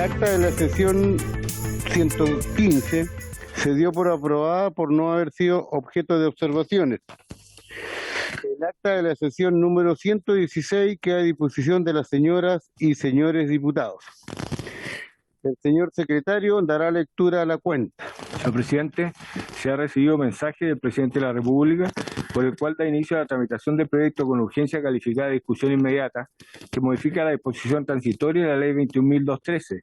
acta de la sesión 115 se dio por aprobada por no haber sido objeto de observaciones. El acta de la sesión número 116 queda a disposición de las señoras y señores diputados. El señor secretario dará lectura a la cuenta. Señor presidente, se ha recibido mensaje del presidente de la República por el cual da inicio a la tramitación del proyecto con urgencia calificada de discusión inmediata que modifica la disposición transitoria de la ley 21.213,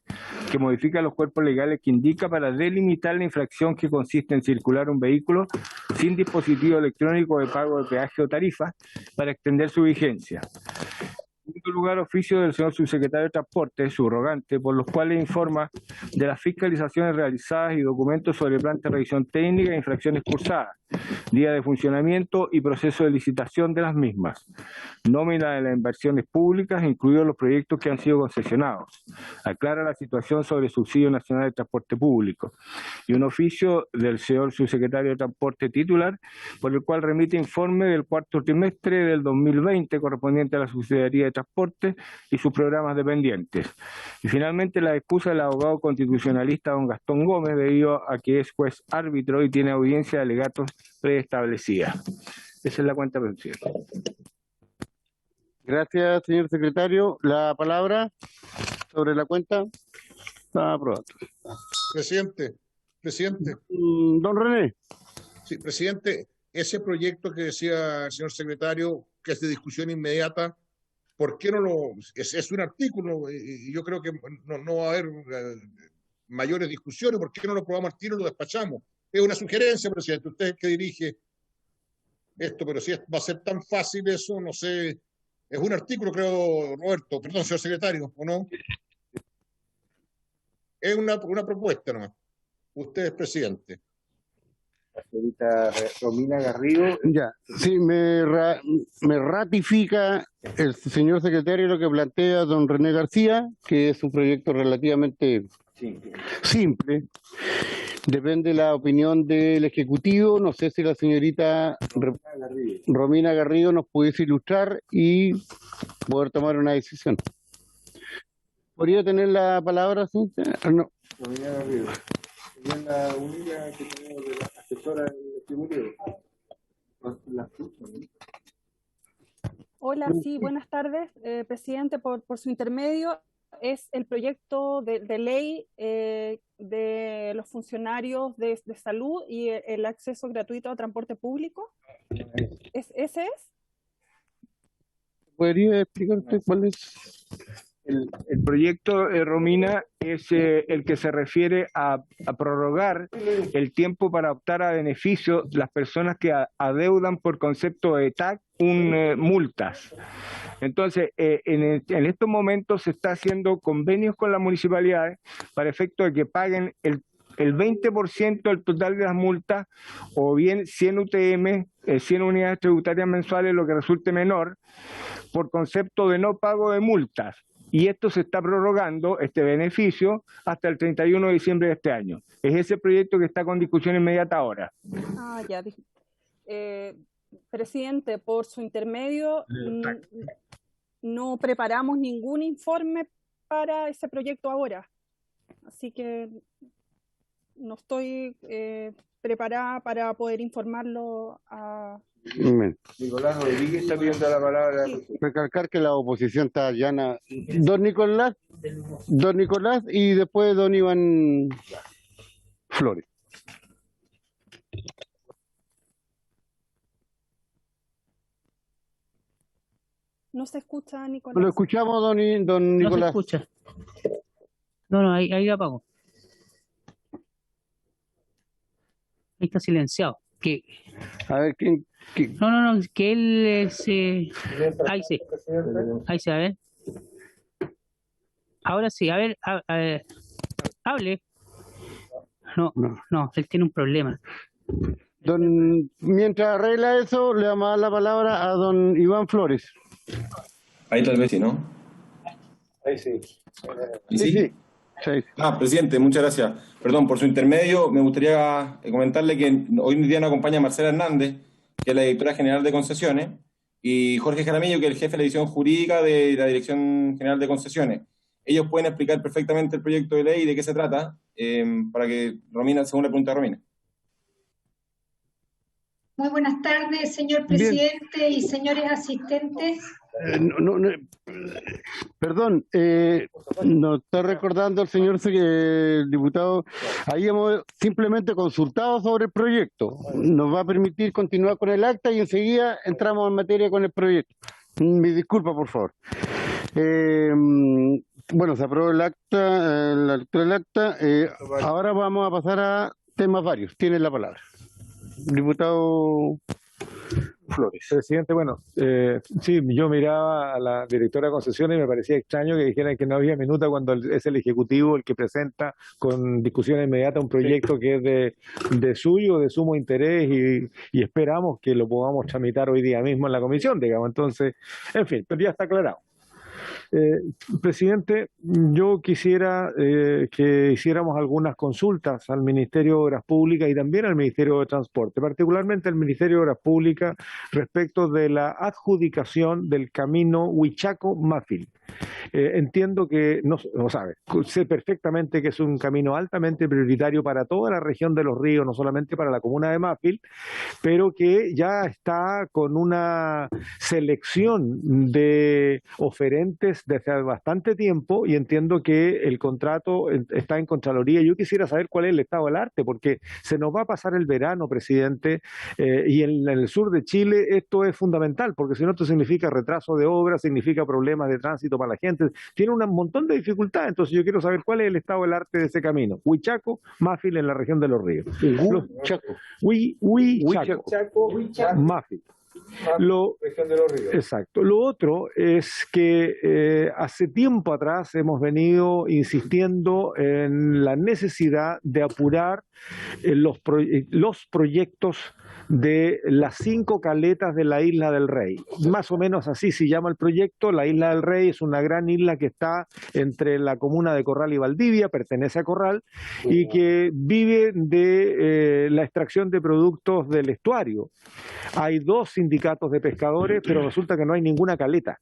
que modifica los cuerpos legales que indica para delimitar la infracción que consiste en circular un vehículo sin dispositivo electrónico de pago de peaje o tarifa para extender su vigencia. En segundo lugar, oficio del señor subsecretario de Transporte, subrogante, por los cuales informa de las fiscalizaciones realizadas y documentos sobre planta de revisión técnica e infracciones cursadas, día de funcionamiento y proceso de licitación de las mismas, nómina de las inversiones públicas, incluidos los proyectos que han sido concesionados. Aclara la situación sobre el subsidio nacional de transporte público. Y un oficio del señor subsecretario de Transporte titular, por el cual remite informe del cuarto trimestre del 2020 correspondiente a la subsidiaría de Transporte y sus programas dependientes. Y finalmente la excusa del abogado constitucionalista don Gastón Gómez, debido a que es juez árbitro y tiene audiencia de alegatos preestablecida. Esa es la cuenta, presidente. Gracias, señor secretario. La palabra sobre la cuenta está aprobada. Presidente. Don René. Sí, presidente, ese proyecto que decía el señor secretario, que es de discusión inmediata, ¿por qué no lo...? Es un artículo y yo creo que no va a haber mayores discusiones. ¿Por qué no lo aprobamos al tiro y lo despachamos? Es una sugerencia, presidente. Usted es el que dirige esto, pero si va a ser tan fácil eso, no sé. Es un artículo, creo, Roberto, perdón, señor secretario, ¿o no? Es una propuesta nomás. Usted es presidente. La señorita Romina Garrido. Ya, sí, me ratifica el señor secretario lo que plantea don René García, que es un proyecto relativamente simple. Depende de la opinión del Ejecutivo. No sé si la señorita Romina Garrido nos pudiese ilustrar y poder tomar una decisión. ¿Podría tener la palabra, sí? No. Romina Garrido. Es la única que tenemos de la asesora del Ejecutivo. Hola, sí, buenas tardes, presidente, por su intermedio. Es el proyecto de ley de los funcionarios de salud y el acceso gratuito a transporte público. ¿Ese es? ¿Podría explicar usted cuál es? El proyecto, Romina, es el que se refiere a prorrogar el tiempo para optar a beneficio las personas que adeudan por concepto de TAC multas. Entonces, en estos momentos se está haciendo convenios con las municipalidades para efecto de que paguen el 20% del total de las multas, o bien 100 UTM, 100 unidades tributarias mensuales, lo que resulte menor, por concepto de no pago de multas. Y esto se está prorrogando, este beneficio, hasta el 31 de diciembre de este año. Es ese proyecto que está con discusión inmediata ahora. Ya. Presidente, por su intermedio, no preparamos ningún informe para ese proyecto ahora. Así que no estoy preparada para poder informarlo a... Nicolás Rodríguez está pidiendo la palabra. Sí. Recalcar que la oposición está llana. Don Nicolás y después don Iván Flores. No se escucha, Nicolás. Lo escuchamos, don Nicolás. No se escucha. No, ahí apago. Ahí está silenciado. A ver, ¿quién? No, que él es... Ahí sí, a ver. Ahora sí, a ver, hable. No, él tiene un problema. Mientras arregla eso, le damos la palabra a don Iván Flores. Ahí tal vez sí, ¿no? Ahí sí. Sí. Presidente, muchas gracias. Perdón, por su intermedio, me gustaría comentarle que hoy en día nos acompaña Marcela Hernández, que es la directora general de concesiones, y Jorge Jaramillo, que es el jefe de la división jurídica de la Dirección General de Concesiones. ellos pueden explicar perfectamente el proyecto de ley y de qué se trata, para que Romina, según la pregunta de Romina. Muy buenas tardes, señor presidente y señores asistentes. Perdón, nos está recordando el señor diputado, ahí hemos simplemente consultado sobre el proyecto. Nos va a permitir continuar con el acta y enseguida entramos en materia con el proyecto. Mi disculpa, por favor. Bueno, se aprobó el acta, la lectura del acta. Ahora vamos a pasar a temas varios. Tiene la palabra. Diputado Flores. Presidente, bueno, sí, yo miraba a la directora de concesiones y me parecía extraño que dijeran que no había minuta cuando es el Ejecutivo el que presenta con discusión inmediata un proyecto que es de suyo, de sumo interés y esperamos que lo podamos tramitar hoy día mismo en la comisión, digamos. Entonces, en fin, pero ya está aclarado. Presidente, yo quisiera que hiciéramos algunas consultas al Ministerio de Obras Públicas y también al Ministerio de Transporte, particularmente al Ministerio de Obras Públicas respecto de la adjudicación del camino Huichaco-Mafil. Entiendo que, no sabe, sé perfectamente que es un camino altamente prioritario para toda la región de Los Ríos, no solamente para la comuna de Mafil, pero que ya está con una selección de oferentes desde hace bastante tiempo y entiendo que el contrato está en Contraloría. Yo quisiera saber cuál es el estado del arte, porque se nos va a pasar el verano, presidente, y en el sur de Chile esto es fundamental, porque si no esto significa retraso de obras, significa problemas de tránsito para la gente, tiene un montón de dificultades. Entonces yo quiero saber cuál es el estado del arte de ese camino. Huichaco, Mafil en la región de Los Ríos. Huichaco, Mafil. Región de Los Ríos. Exacto. Lo otro es que hace tiempo atrás hemos venido insistiendo en la necesidad de apurar los proyectos de las 5 caletas de la Isla del Rey. Más o menos así se llama el proyecto. La Isla del Rey es una gran isla que está entre la comuna de Corral y Valdivia, pertenece a Corral, y que vive de la extracción de productos del estuario. Hay 2 sindicatos de pescadores, pero resulta que no hay ninguna caleta.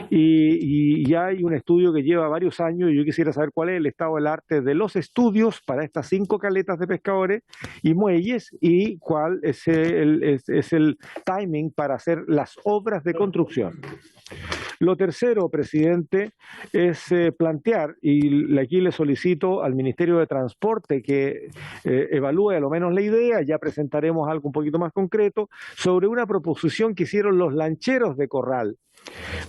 Y ya hay un estudio que lleva varios años y yo quisiera saber cuál es el estado del arte de los estudios para estas 5 caletas de pescadores y muelles y cuál es el timing para hacer las obras de construcción. Lo tercero, presidente, es plantear, y aquí le solicito al Ministerio de Transporte que evalúe a lo menos la idea, ya presentaremos algo un poquito más concreto, sobre una proposición que hicieron los lancheros de Corral,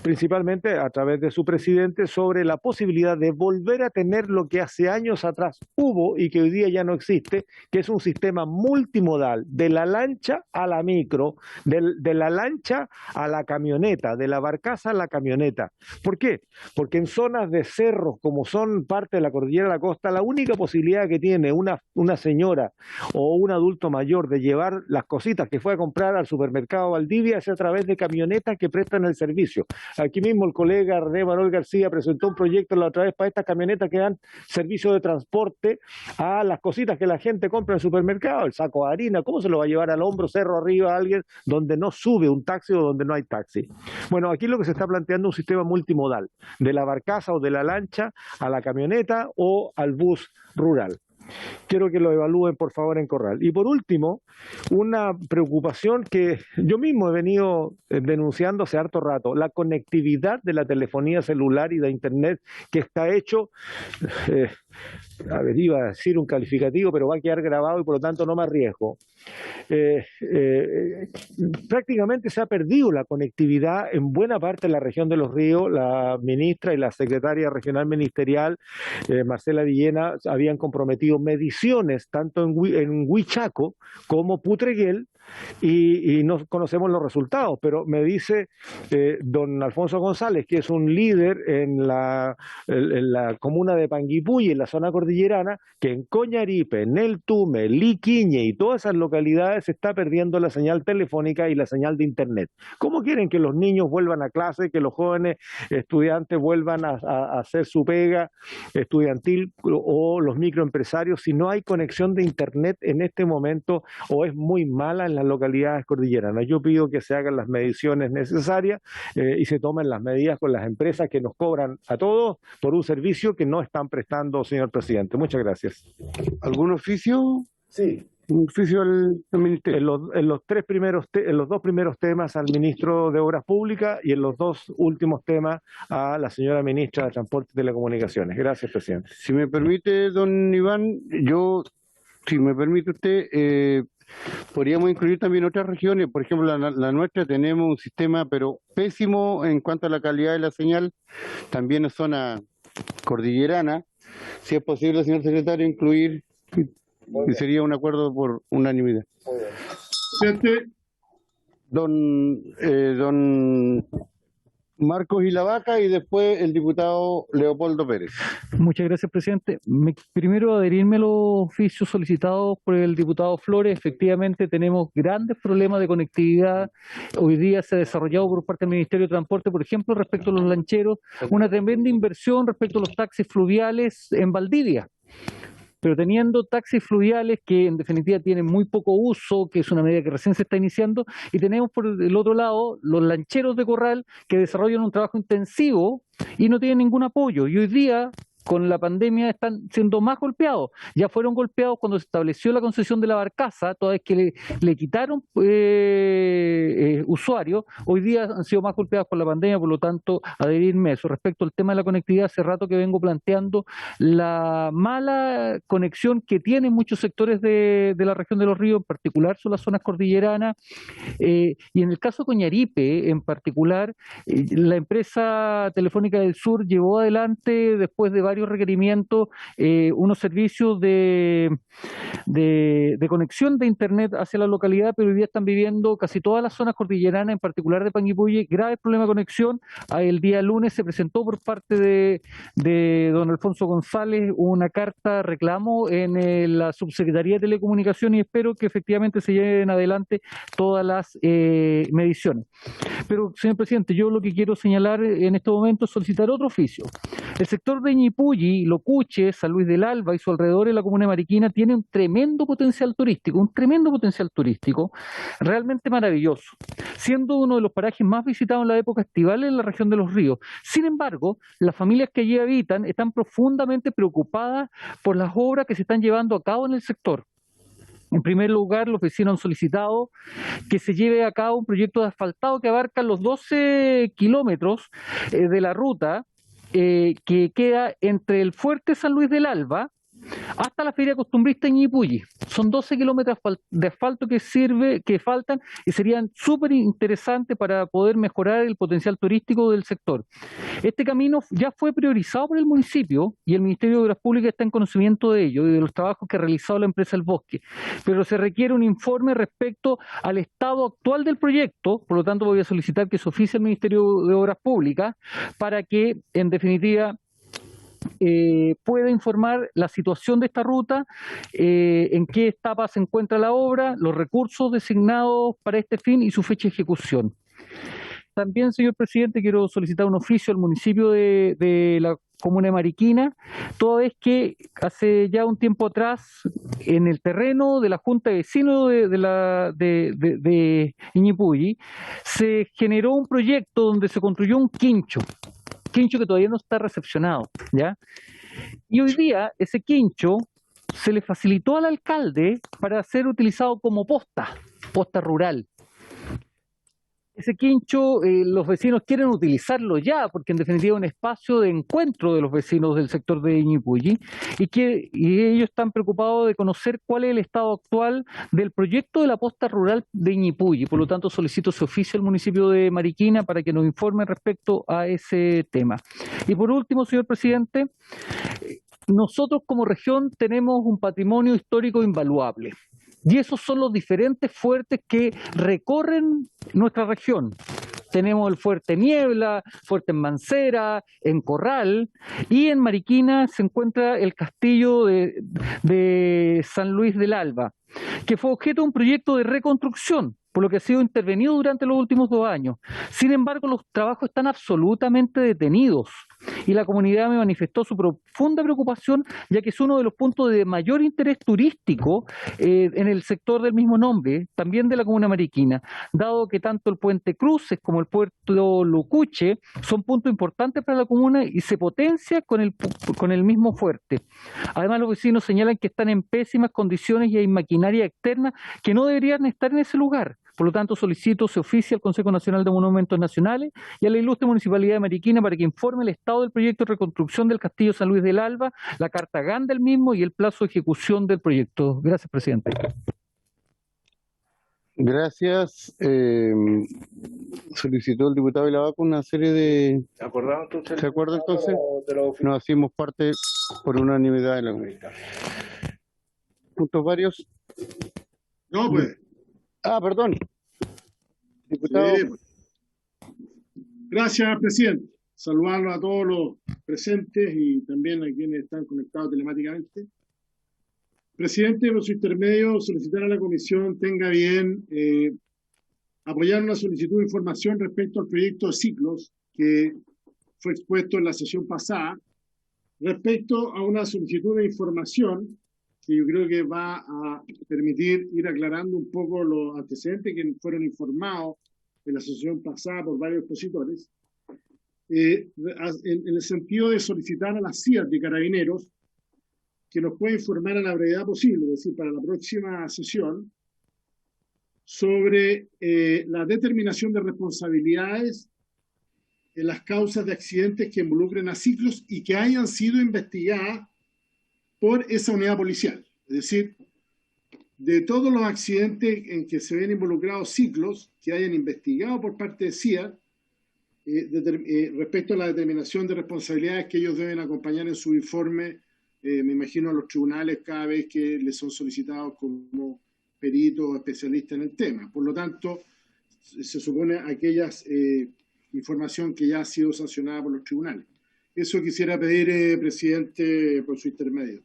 principalmente a través de su presidente, sobre la posibilidad de volver a tener lo que hace años atrás hubo y que hoy día ya no existe, que es un sistema multimodal, de la lancha a la micro, de la lancha a la camioneta, de la barcaza a la camioneta. ¿Por qué? Porque en zonas de cerros, como son parte de la cordillera de la costa, la única posibilidad que tiene una señora o un adulto mayor de llevar las cositas que fue a comprar al supermercado Valdivia es a través de camionetas que prestan el servicio. Aquí mismo el colega René Manuel García presentó un proyecto la otra vez para estas camionetas que dan servicio de transporte a las cositas que la gente compra en el supermercado, el saco de harina. ¿Cómo se lo va a llevar al hombro, cerro arriba a alguien donde no sube un taxi o donde no hay taxi? Bueno, aquí lo que se está planteando es un sistema multimodal, de la barcaza o de la lancha a la camioneta o al bus rural. Quiero que lo evalúen, por favor, en Corral. Y por último, una preocupación que yo mismo he venido denunciando hace harto rato, la conectividad de la telefonía celular y de Internet, que está hecho, a ver, iba a decir un calificativo, pero va a quedar grabado y por lo tanto no me arriesgo. Prácticamente se ha perdido la conectividad en buena parte de la región de Los Ríos. La ministra y la secretaria regional ministerial, Marcela Villena, habían comprometido mediciones tanto en Huichaco como Putreguel y no conocemos los resultados, pero me dice don Alfonso González, que es un líder en la comuna de Panguipulli, en la zona cordillerana, que en Coñaripe, en El Tume, Liquiñe y todas esas localidades se está perdiendo la señal telefónica y la señal de internet. ¿Cómo quieren que los niños vuelvan a clase, que los jóvenes estudiantes vuelvan a hacer su pega estudiantil o los microempresarios si no hay conexión de internet en este momento o es muy mala todas las localidades cordilleranas. Yo pido que se hagan las mediciones necesarias y se tomen las medidas con las empresas que nos cobran a todos por un servicio que no están prestando, señor presidente. Muchas gracias. ¿Algún oficio? Sí. Un oficio al ministerio. En los dos primeros temas al ministro de Obras Públicas y en los dos últimos temas a la señora ministra de Transporte y Telecomunicaciones. Gracias, presidente. Si me permite, don Iván, si me permite usted, podríamos incluir también otras regiones. Por ejemplo, la nuestra tenemos un sistema, pero pésimo en cuanto a la calidad de la señal, también es zona cordillerana. Si es posible, señor secretario, incluir, y sería un acuerdo por unanimidad. Presidente. Don Marcos Ilavaca y después el diputado Leopoldo Pérez. Muchas gracias, presidente. Primero, adherirme a los oficios solicitados por el diputado Flores. Efectivamente, tenemos grandes problemas de conectividad. Hoy día se ha desarrollado por parte del Ministerio de Transporte, por ejemplo, respecto a los lancheros, una tremenda inversión respecto a los taxis fluviales en Valdivia. Pero teniendo taxis fluviales que en definitiva tienen muy poco uso, que es una medida que recién se está iniciando, y tenemos por el otro lado los lancheros de corral que desarrollan un trabajo intensivo y no tienen ningún apoyo. Y hoy día, con la pandemia, están siendo más golpeados. Ya fueron golpeados cuando se estableció la concesión de la barcaza, toda vez que le quitaron usuarios. Hoy día han sido más golpeados por la pandemia, por lo tanto, adherirme a eso. Respecto al tema de la conectividad, hace rato que vengo planteando la mala conexión que tienen muchos sectores de la región de los ríos, en particular son las zonas cordilleranas, y en el caso de Coñaripe, en particular, la empresa Telefónica del Sur llevó adelante, después de varios requerimientos, unos servicios de conexión de internet hacia la localidad, pero hoy día están viviendo casi todas las zonas cordilleranas, en particular de Panguipulli, graves problemas de conexión. El día lunes se presentó por parte de don Alfonso González una carta reclamo en la Subsecretaría de Telecomunicaciones y espero que efectivamente se lleven adelante todas las mediciones. Pero, señor presidente, yo lo que quiero señalar en este momento es solicitar otro oficio. El sector de Ñipulli, Locuche, San Luis del Alba y su alrededor en la comuna de Mariquina tiene un tremendo potencial turístico, realmente maravilloso, siendo uno de los parajes más visitados en la época estival en la región de los ríos. Sin embargo, las familias que allí habitan están profundamente preocupadas por las obras que se están llevando a cabo en el sector. En primer lugar, los vecinos han solicitado que se lleve a cabo un proyecto de asfaltado que abarca los 12 kilómetros de la ruta que queda entre el Fuerte San Luis del Alba hasta la Feria Costumbrista en Ñipulli. Son 12 kilómetros de asfalto que faltan y serían súper interesantes para poder mejorar el potencial turístico del sector. Este camino ya fue priorizado por el municipio y el Ministerio de Obras Públicas está en conocimiento de ello y de los trabajos que ha realizado la empresa El Bosque, pero se requiere un informe respecto al estado actual del proyecto. Por lo tanto, voy a solicitar que se oficie al Ministerio de Obras Públicas para que, en definitiva, pueda informar la situación de esta ruta, en qué etapa se encuentra la obra, los recursos designados para este fin y su fecha de ejecución. También, señor presidente, quiero solicitar un oficio al municipio de la comuna de Mariquina, toda vez que hace ya un tiempo atrás, en el terreno de la Junta de Vecinos de Ñipulli, se generó un proyecto donde se construyó un quincho que todavía no está recepcionado, ¿ya? Y hoy día ese quincho se le facilitó al alcalde para ser utilizado como posta rural. Ese quincho, los vecinos quieren utilizarlo ya, porque en definitiva es un espacio de encuentro de los vecinos del sector de Ñipulli, y ellos están preocupados de conocer cuál es el estado actual del proyecto de la posta rural de Ñipulli. Por lo tanto, solicito ese oficio al municipio de Mariquina para que nos informe respecto a ese tema. Y por último, señor presidente, nosotros como región tenemos un patrimonio histórico invaluable. Y esos son los diferentes fuertes que recorren nuestra región. Tenemos el Fuerte Niebla, Fuerte en Mancera, en Corral, y en Mariquina se encuentra el castillo de San Luis del Alba, que fue objeto de un proyecto de reconstrucción, por lo que ha sido intervenido durante los últimos 2 años. Sin embargo, los trabajos están absolutamente detenidos. y la comunidad me manifestó su profunda preocupación, ya que es uno de los puntos de mayor interés turístico en el sector del mismo nombre, también de la comuna mariquina, dado que tanto el puente Cruces como el puerto Lucuche son puntos importantes para la comuna y se potencia con el mismo fuerte. Además, los vecinos señalan que están en pésimas condiciones y hay maquinaria externa que no deberían estar en ese lugar. Por lo tanto, solicito se oficie al Consejo Nacional de Monumentos Nacionales y a la ilustre Municipalidad de Mariquina para que informe el estado del proyecto de reconstrucción del Castillo San Luis del Alba, la carta GAN del mismo y el plazo de ejecución del proyecto. Gracias, presidente. Gracias. Solicitó el diputado Vilavaco una serie de... ¿Se acordaron entonces? ¿Se acuerda entonces? De los Nos hacemos parte por unanimidad de la comisión. ¿Puntos varios? No, pues. Perdón. Diputado. Sí, pues. Gracias, presidente. Saludarlos a todos los presentes y también a quienes están conectados telemáticamente. Presidente, por su intermedio, solicitar a la comisión tenga bien apoyar una solicitud de información respecto al proyecto de ciclos que fue expuesto en la sesión pasada, respecto a una solicitud de información que yo creo que va a permitir ir aclarando un poco los antecedentes que fueron informados en la sesión pasada por varios expositores, en el sentido de solicitar a las CIAT de Carabineros que nos pueda informar a la brevedad posible, es decir, para la próxima sesión, sobre la determinación de responsabilidades en las causas de accidentes que involucren a ciclos y que hayan sido investigadas por esa unidad policial. Es decir, de todos los accidentes en que se ven involucrados ciclos que hayan investigado por parte de CIA, respecto a la determinación de responsabilidades que ellos deben acompañar en su informe, me imagino a los tribunales cada vez que les son solicitados como peritos o especialistas en el tema. Por lo tanto, se supone aquellas información que ya ha sido sancionada por los tribunales. Eso quisiera pedir, presidente, por su intermedio.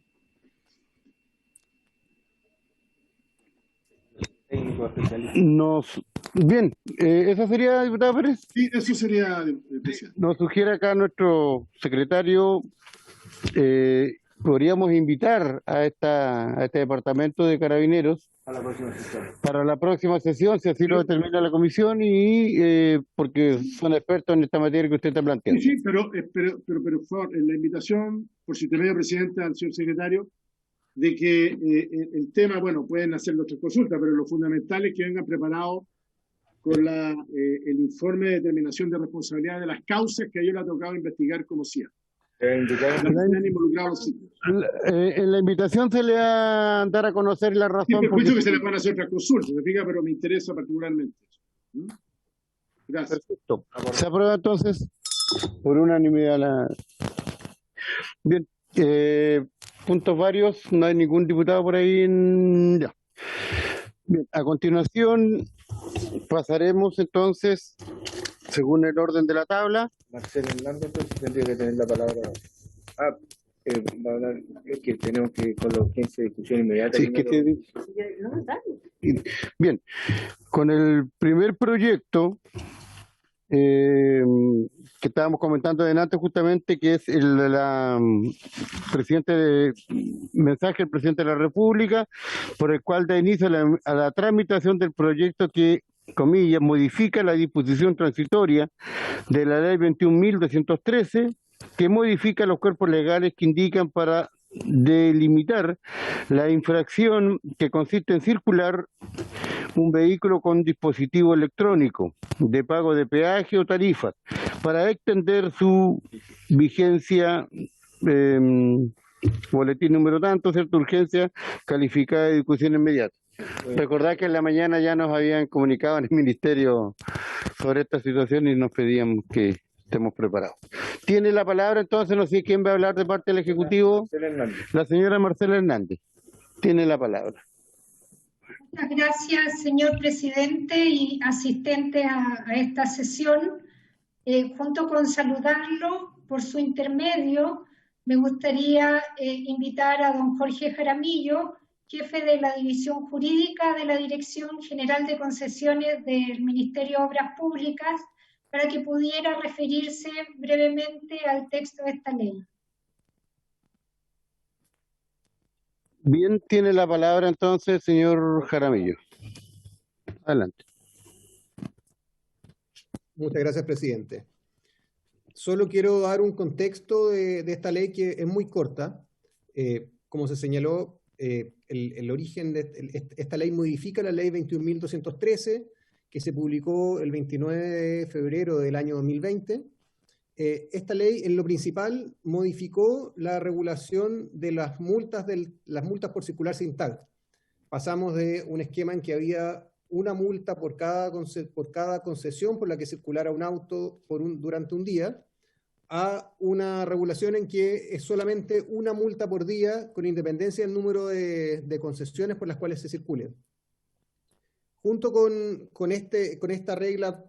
Bien, ¿eso sería, diputado Pérez? Sí, eso sería, presidente. Nos sugiere acá nuestro secretario, podríamos invitar a este departamento de Carabineros para la próxima sesión, si así lo determina la comisión, y porque son expertos en esta materia que usted está planteando. Sí, pero por favor, en la invitación, por su intermedio, presidente, al señor secretario, de que el tema, bueno, pueden hacer otras consultas, pero lo fundamental es que vengan preparados con el informe de determinación de responsabilidad de las causas que a ellos les ha tocado investigar como CIA. En la invitación se le va a dar a conocer la razón. Sí, escucho que se le van a hacer otras consultas, ¿se fija? Pero me interesa particularmente eso. Gracias. Perfecto. Se aprueba entonces por unanimidad Bien. Puntos varios, no hay ningún diputado por ahí. Ya. Bien, a continuación pasaremos entonces, según el orden de la tabla. Marcelo Hernández, tendría que tener la palabra. Va a hablar, es que tenemos que con la urgencia de discusión inmediata. Sí, Bien, con el primer proyecto que estábamos comentando adelante justamente, que es el de mensaje del presidente de la República, por el cual da inicio a la tramitación del proyecto que, comillas, modifica la disposición transitoria de la ley 21.213, que modifica los cuerpos legales que indican para delimitar la infracción que consiste en circular un vehículo con dispositivo electrónico de pago de peaje o tarifa para extender su vigencia, boletín número tanto, cierta urgencia calificada de discusión inmediata. Recordad que en la mañana ya nos habían comunicado en el Ministerio sobre esta situación y nos pedíamos que estemos preparados. Tiene la palabra entonces, no sé quién va a hablar de parte del Ejecutivo. La señora Marcela Hernández. Tiene la palabra. Muchas gracias, señor presidente y asistente a esta sesión. Junto con saludarlo por su intermedio, me gustaría invitar a don Jorge Jaramillo, jefe de la División Jurídica de la Dirección General de Concesiones del Ministerio de Obras Públicas, para que pudiera referirse brevemente al texto de esta ley. Bien, tiene la palabra entonces, señor Jaramillo. Adelante. Muchas gracias, presidente. Solo quiero dar un contexto de esta ley que es muy corta. Como se señaló, el origen de esta ley modifica la ley 21.213, que se publicó el 29 de febrero del año 2020. Esta ley, en lo principal, modificó la regulación de las multas por circular sin tag. Pasamos de un esquema en que había una multa por cada concesión por la que circulara un auto durante un día, a una regulación en que es solamente una multa por día, con independencia del número de concesiones por las cuales se circule. Junto con esta regla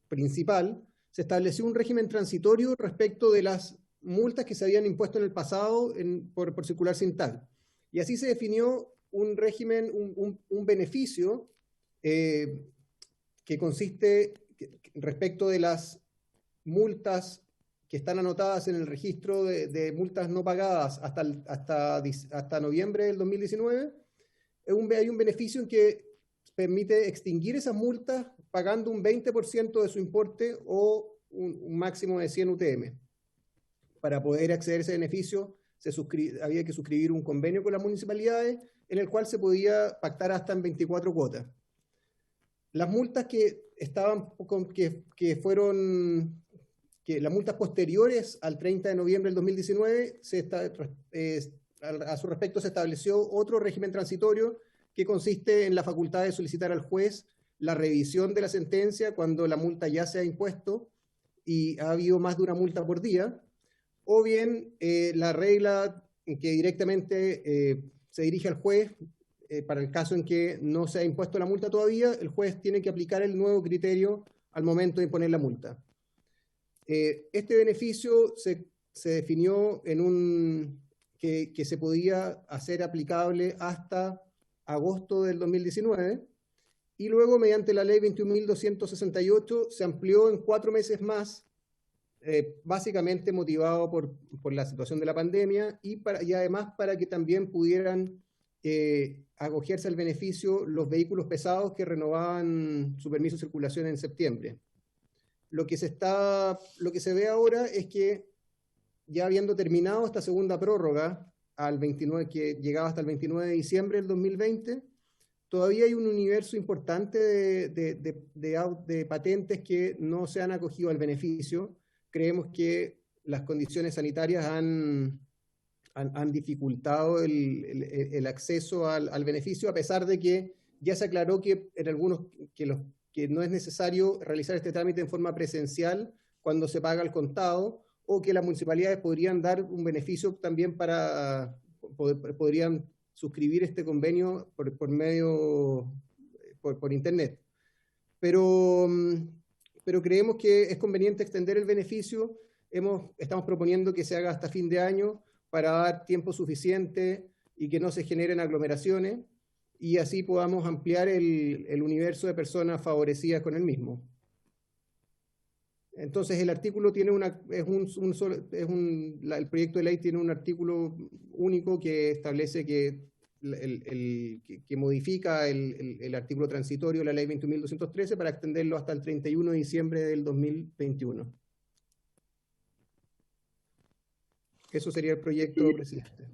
principal, se estableció un régimen transitorio respecto de las multas que se habían impuesto en el pasado por circular sin tag. Y así se definió un régimen, un beneficio que consiste respecto de las multas que están anotadas en el registro de multas no pagadas hasta noviembre del 2019. Hay un beneficio en que permite extinguir esas multas pagando un 20% de su importe o un máximo de 100 UTM. Para poder acceder a ese beneficio había que suscribir un convenio con las municipalidades en el cual se podía pactar hasta en 24 cuotas. Las multas las multas posteriores al 30 de noviembre del 2019, a su respecto se estableció otro régimen transitorio que consiste en la facultad de solicitar al juez la revisión de la sentencia cuando la multa ya se ha impuesto y ha habido más de una multa por día, o bien la regla en que directamente se dirige al juez. Para el caso en que no se ha impuesto la multa todavía, el juez tiene que aplicar el nuevo criterio al momento de imponer la multa. Este beneficio se definió que se podía hacer aplicable hasta agosto del 2019, y luego mediante la ley 21.268 se amplió en 4 meses más, básicamente motivado por la situación de la pandemia y además para que también pudieran acogerse al beneficio los vehículos pesados que renovaban su permiso de circulación en septiembre. Lo que se ve ahora es que, ya habiendo terminado esta segunda prórroga, que llegaba hasta el 29 de diciembre del 2020, todavía hay un universo importante de patentes que no se han acogido al beneficio. Creemos que las condiciones sanitarias han dificultado el acceso al beneficio, a pesar de que ya se aclaró que en algunos que no es necesario realizar este trámite en forma presencial cuando se paga al contado, o que las municipalidades podrían dar un beneficio también podrían suscribir este convenio por internet. Pero creemos que es conveniente extender el beneficio. Estamos proponiendo que se haga hasta fin de año para dar tiempo suficiente y que no se generen aglomeraciones, y así podamos ampliar el universo de personas favorecidas con el mismo. Entonces el artículo tiene el proyecto de ley tiene un artículo único que establece que modifica el artículo transitorio de la ley 21.213 para extenderlo hasta el 31 de diciembre del 2021. Eso sería el proyecto, presidente.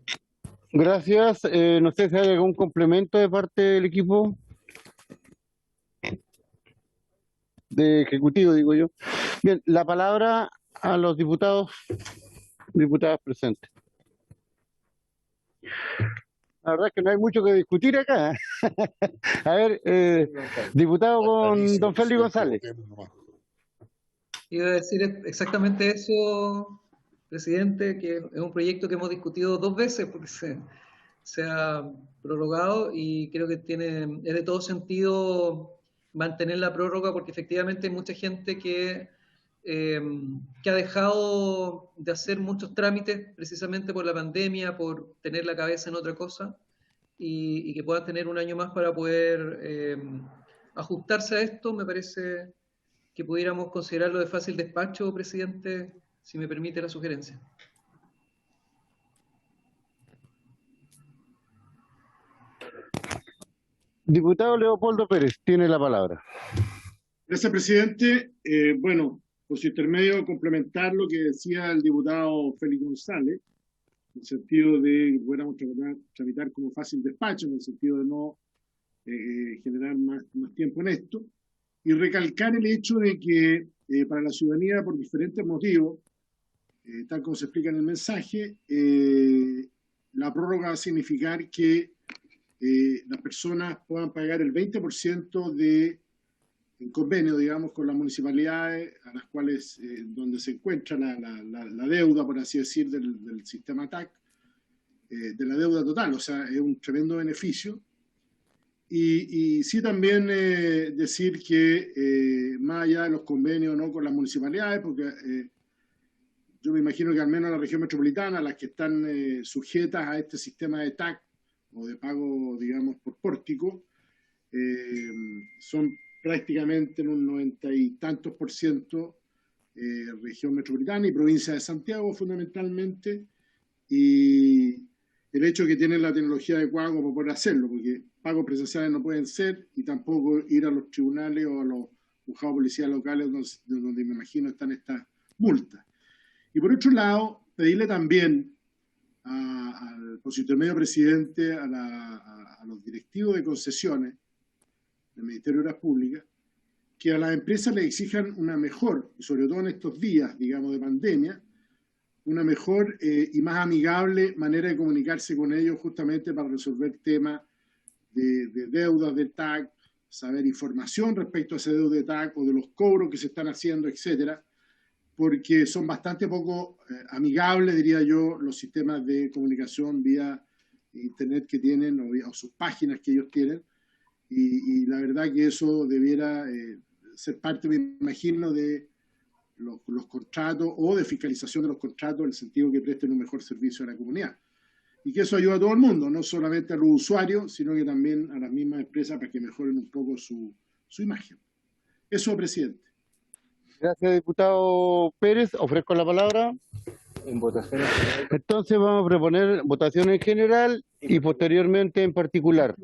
Gracias. No sé si hay algún complemento de parte del equipo de ejecutivo, digo yo. Bien, la palabra a los diputadas presentes. La verdad es que no hay mucho que discutir acá. A ver, diputado con don Félix González. Iba a decir exactamente eso, presidente, que es un proyecto que hemos discutido 2 veces porque se ha prorrogado, y creo que es de todo sentido mantener la prórroga, porque efectivamente hay mucha gente que ha dejado de hacer muchos trámites precisamente por la pandemia, por tener la cabeza en otra cosa, y que puedan tener un año más para poder ajustarse a esto. Me parece que pudiéramos considerarlo de fácil despacho, presidente, si me permite la sugerencia. Diputado Leopoldo Pérez, tiene la palabra. Gracias, presidente. Bueno, por su intermedio, complementar lo que decía el diputado Félix González, en el sentido de que pudiéramos tramitar como fácil despacho, en el sentido de no generar más tiempo en esto, y recalcar el hecho de que para la ciudadanía, por diferentes motivos, tal como se explica en el mensaje, la prórroga va a significar que las personas puedan pagar el 20% de convenio, digamos, con las municipalidades a las cuales, donde se encuentra la deuda, por así decir, del sistema TAC, de la deuda total. O sea, es un tremendo beneficio. Y sí también decir que más allá de los convenios, ¿no?, con las municipalidades, porque yo me imagino que al menos la región metropolitana, las que están sujetas a este sistema de TAC o de pago, digamos, por pórtico, son prácticamente en un 90 y tantos % región metropolitana y provincia de Santiago fundamentalmente, y el hecho de que tienen la tecnología adecuada como para poder hacerlo, porque pagos presenciales no pueden ser, y tampoco ir a los tribunales o a los juzgados de policía locales donde me imagino están estas multas. Y por otro lado, pedirle también por su intermedio, presidente, a los directivos de concesiones del Ministerio de Obras Públicas, que a las empresas le exijan una mejor, y sobre todo en estos días, digamos, de pandemia, una mejor y más amigable manera de comunicarse con ellos, justamente para resolver temas de deudas de TAC, saber información respecto a ese deuda de TAC o de los cobros que se están haciendo, etcétera, porque son bastante poco amigables, diría yo, los sistemas de comunicación vía internet que tienen o sus páginas que ellos tienen, y la verdad que eso debiera ser parte, me imagino, de los contratos o de fiscalización de los contratos, en el sentido que presten un mejor servicio a la comunidad. Y que eso ayuda a todo el mundo, no solamente a los usuarios, sino que también a las mismas empresas para que mejoren un poco su imagen. Eso, presidente. Gracias, diputado Pérez. Ofrezco la palabra. En votación. Entonces vamos a proponer votación en general y posteriormente en particular.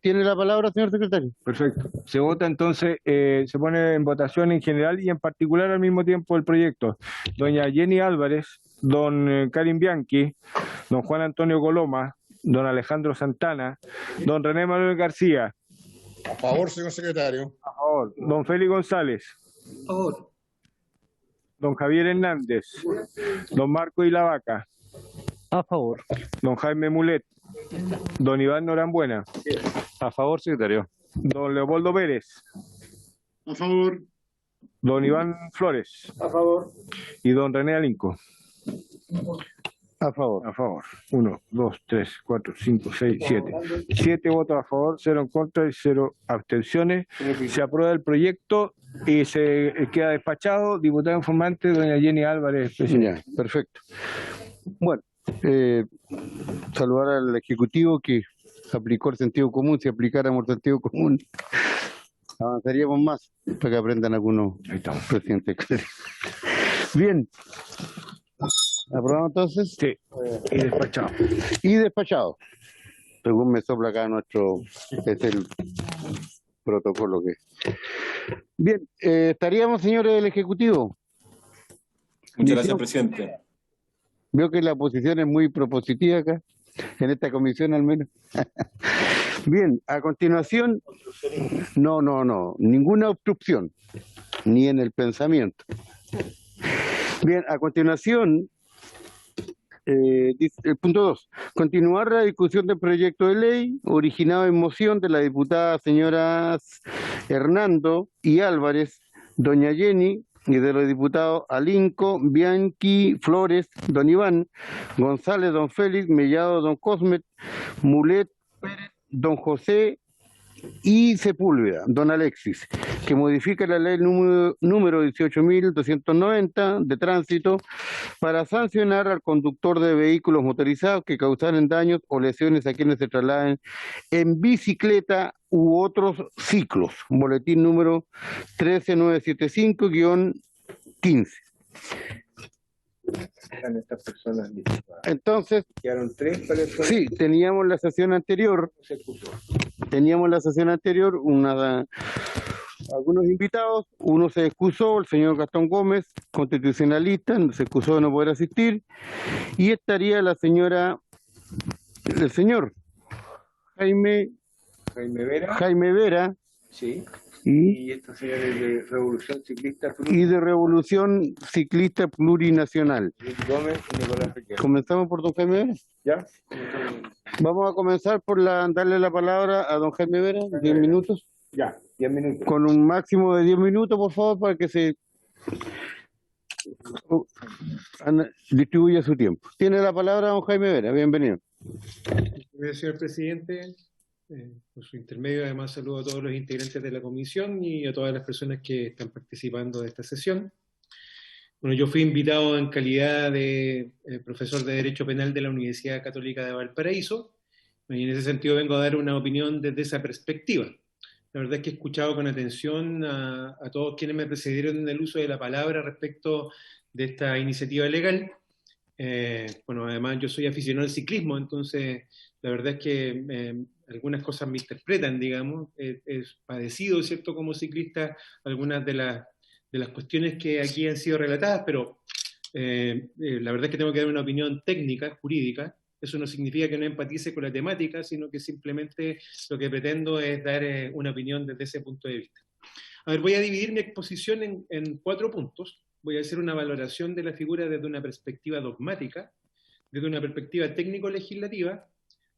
¿Tiene la palabra, señor secretario? Perfecto. Se vota entonces, se pone en votación en general y en particular al mismo tiempo el proyecto. Doña Jenny Álvarez, don Karim Bianchi, don Juan Antonio Coloma, don Alejandro Santana, don René Manuel García. A favor, señor secretario. A favor. Don Félix González. A favor. Don Javier Hernández. Don Marco Ilavaca. A favor. Don Jaime Mulet. Don Iván Norambuena. A favor, secretario. Don Leopoldo Pérez. A favor. Don Iván Flores. A favor. Y don René Alinco. A favor. A favor. 1, 2, 3, 4, 5, 6, 7. 7 votos a favor, 0 en contra y 0 abstenciones. Se aprueba el proyecto y se queda despachado. Diputado informante, doña Jenny Álvarez. Ya, perfecto. Bueno, saludar al Ejecutivo que aplicó el sentido común. Si aplicáramos el sentido común, avanzaríamos más para que aprendan algunos presidentes. Bien. ¿Aprobamos entonces? Sí, y despachado. Y despachado. Según me sopla acá es el protocolo que... Bien, estaríamos, señores del Ejecutivo. Muchas gracias, presidente. Veo que la posición es muy propositiva acá, en esta comisión al menos. Bien, a continuación, no, ninguna obstrucción, ni en el pensamiento. Bien, a continuación, el punto 2, continuar la discusión del proyecto de ley originado en moción de la diputada señoras Hernando y Álvarez, doña Jenny, y de los diputados Alinco, Bianchi, Flores, don Iván, González, don Félix, Mellado, don Cosmet, Mulet, don José, Y Sepúlveda, don Alexis, que modifica la ley número 18.290 de tránsito para sancionar al conductor de vehículos motorizados que causaren daños o lesiones a quienes se trasladen en bicicleta u otros ciclos. Boletín número 13975-15. Están estas personas Entonces, quedaron 3 para el... sí, teníamos la sesión anterior, algunos invitados, uno se excusó, el señor Gastón Gómez, constitucionalista, se excusó de no poder asistir, y estaría el señor Jaime Vera, sí. Y estos señores de Revolución Ciclista Plurinacional. Gómez y Nicolás Riquelme. ¿Comenzamos por don Jaime Vera? ¿Ya? Vamos a comenzar por darle la palabra a don Jaime Vera, 10 minutos. Ya, 10 minutos. Con un máximo de 10 minutos, por favor, para que se distribuya su tiempo. Tiene la palabra don Jaime Vera, bienvenido. Gracias, señor presidente. Por su intermedio, además, saludo a todos los integrantes de la comisión y a todas las personas que están participando de esta sesión. Bueno, yo fui invitado en calidad de profesor de Derecho Penal de la Universidad Católica de Valparaíso, y en ese sentido vengo a dar una opinión desde esa perspectiva. La verdad es que he escuchado con atención a todos quienes me precedieron en el uso de la palabra respecto de esta iniciativa legal. Bueno, además yo soy aficionado al ciclismo, entonces la verdad es que algunas cosas me interpretan, digamos. He padecido, ¿cierto?, como ciclista algunas de las cuestiones que aquí han sido relatadas, pero la verdad es que tengo que dar una opinión técnica, jurídica. Eso no significa que no empatice con la temática, sino que simplemente lo que pretendo es dar una opinión desde ese punto de vista. A ver, voy a dividir mi exposición en 4 puntos. Voy a hacer una valoración de la figura desde una perspectiva dogmática, desde una perspectiva técnico-legislativa,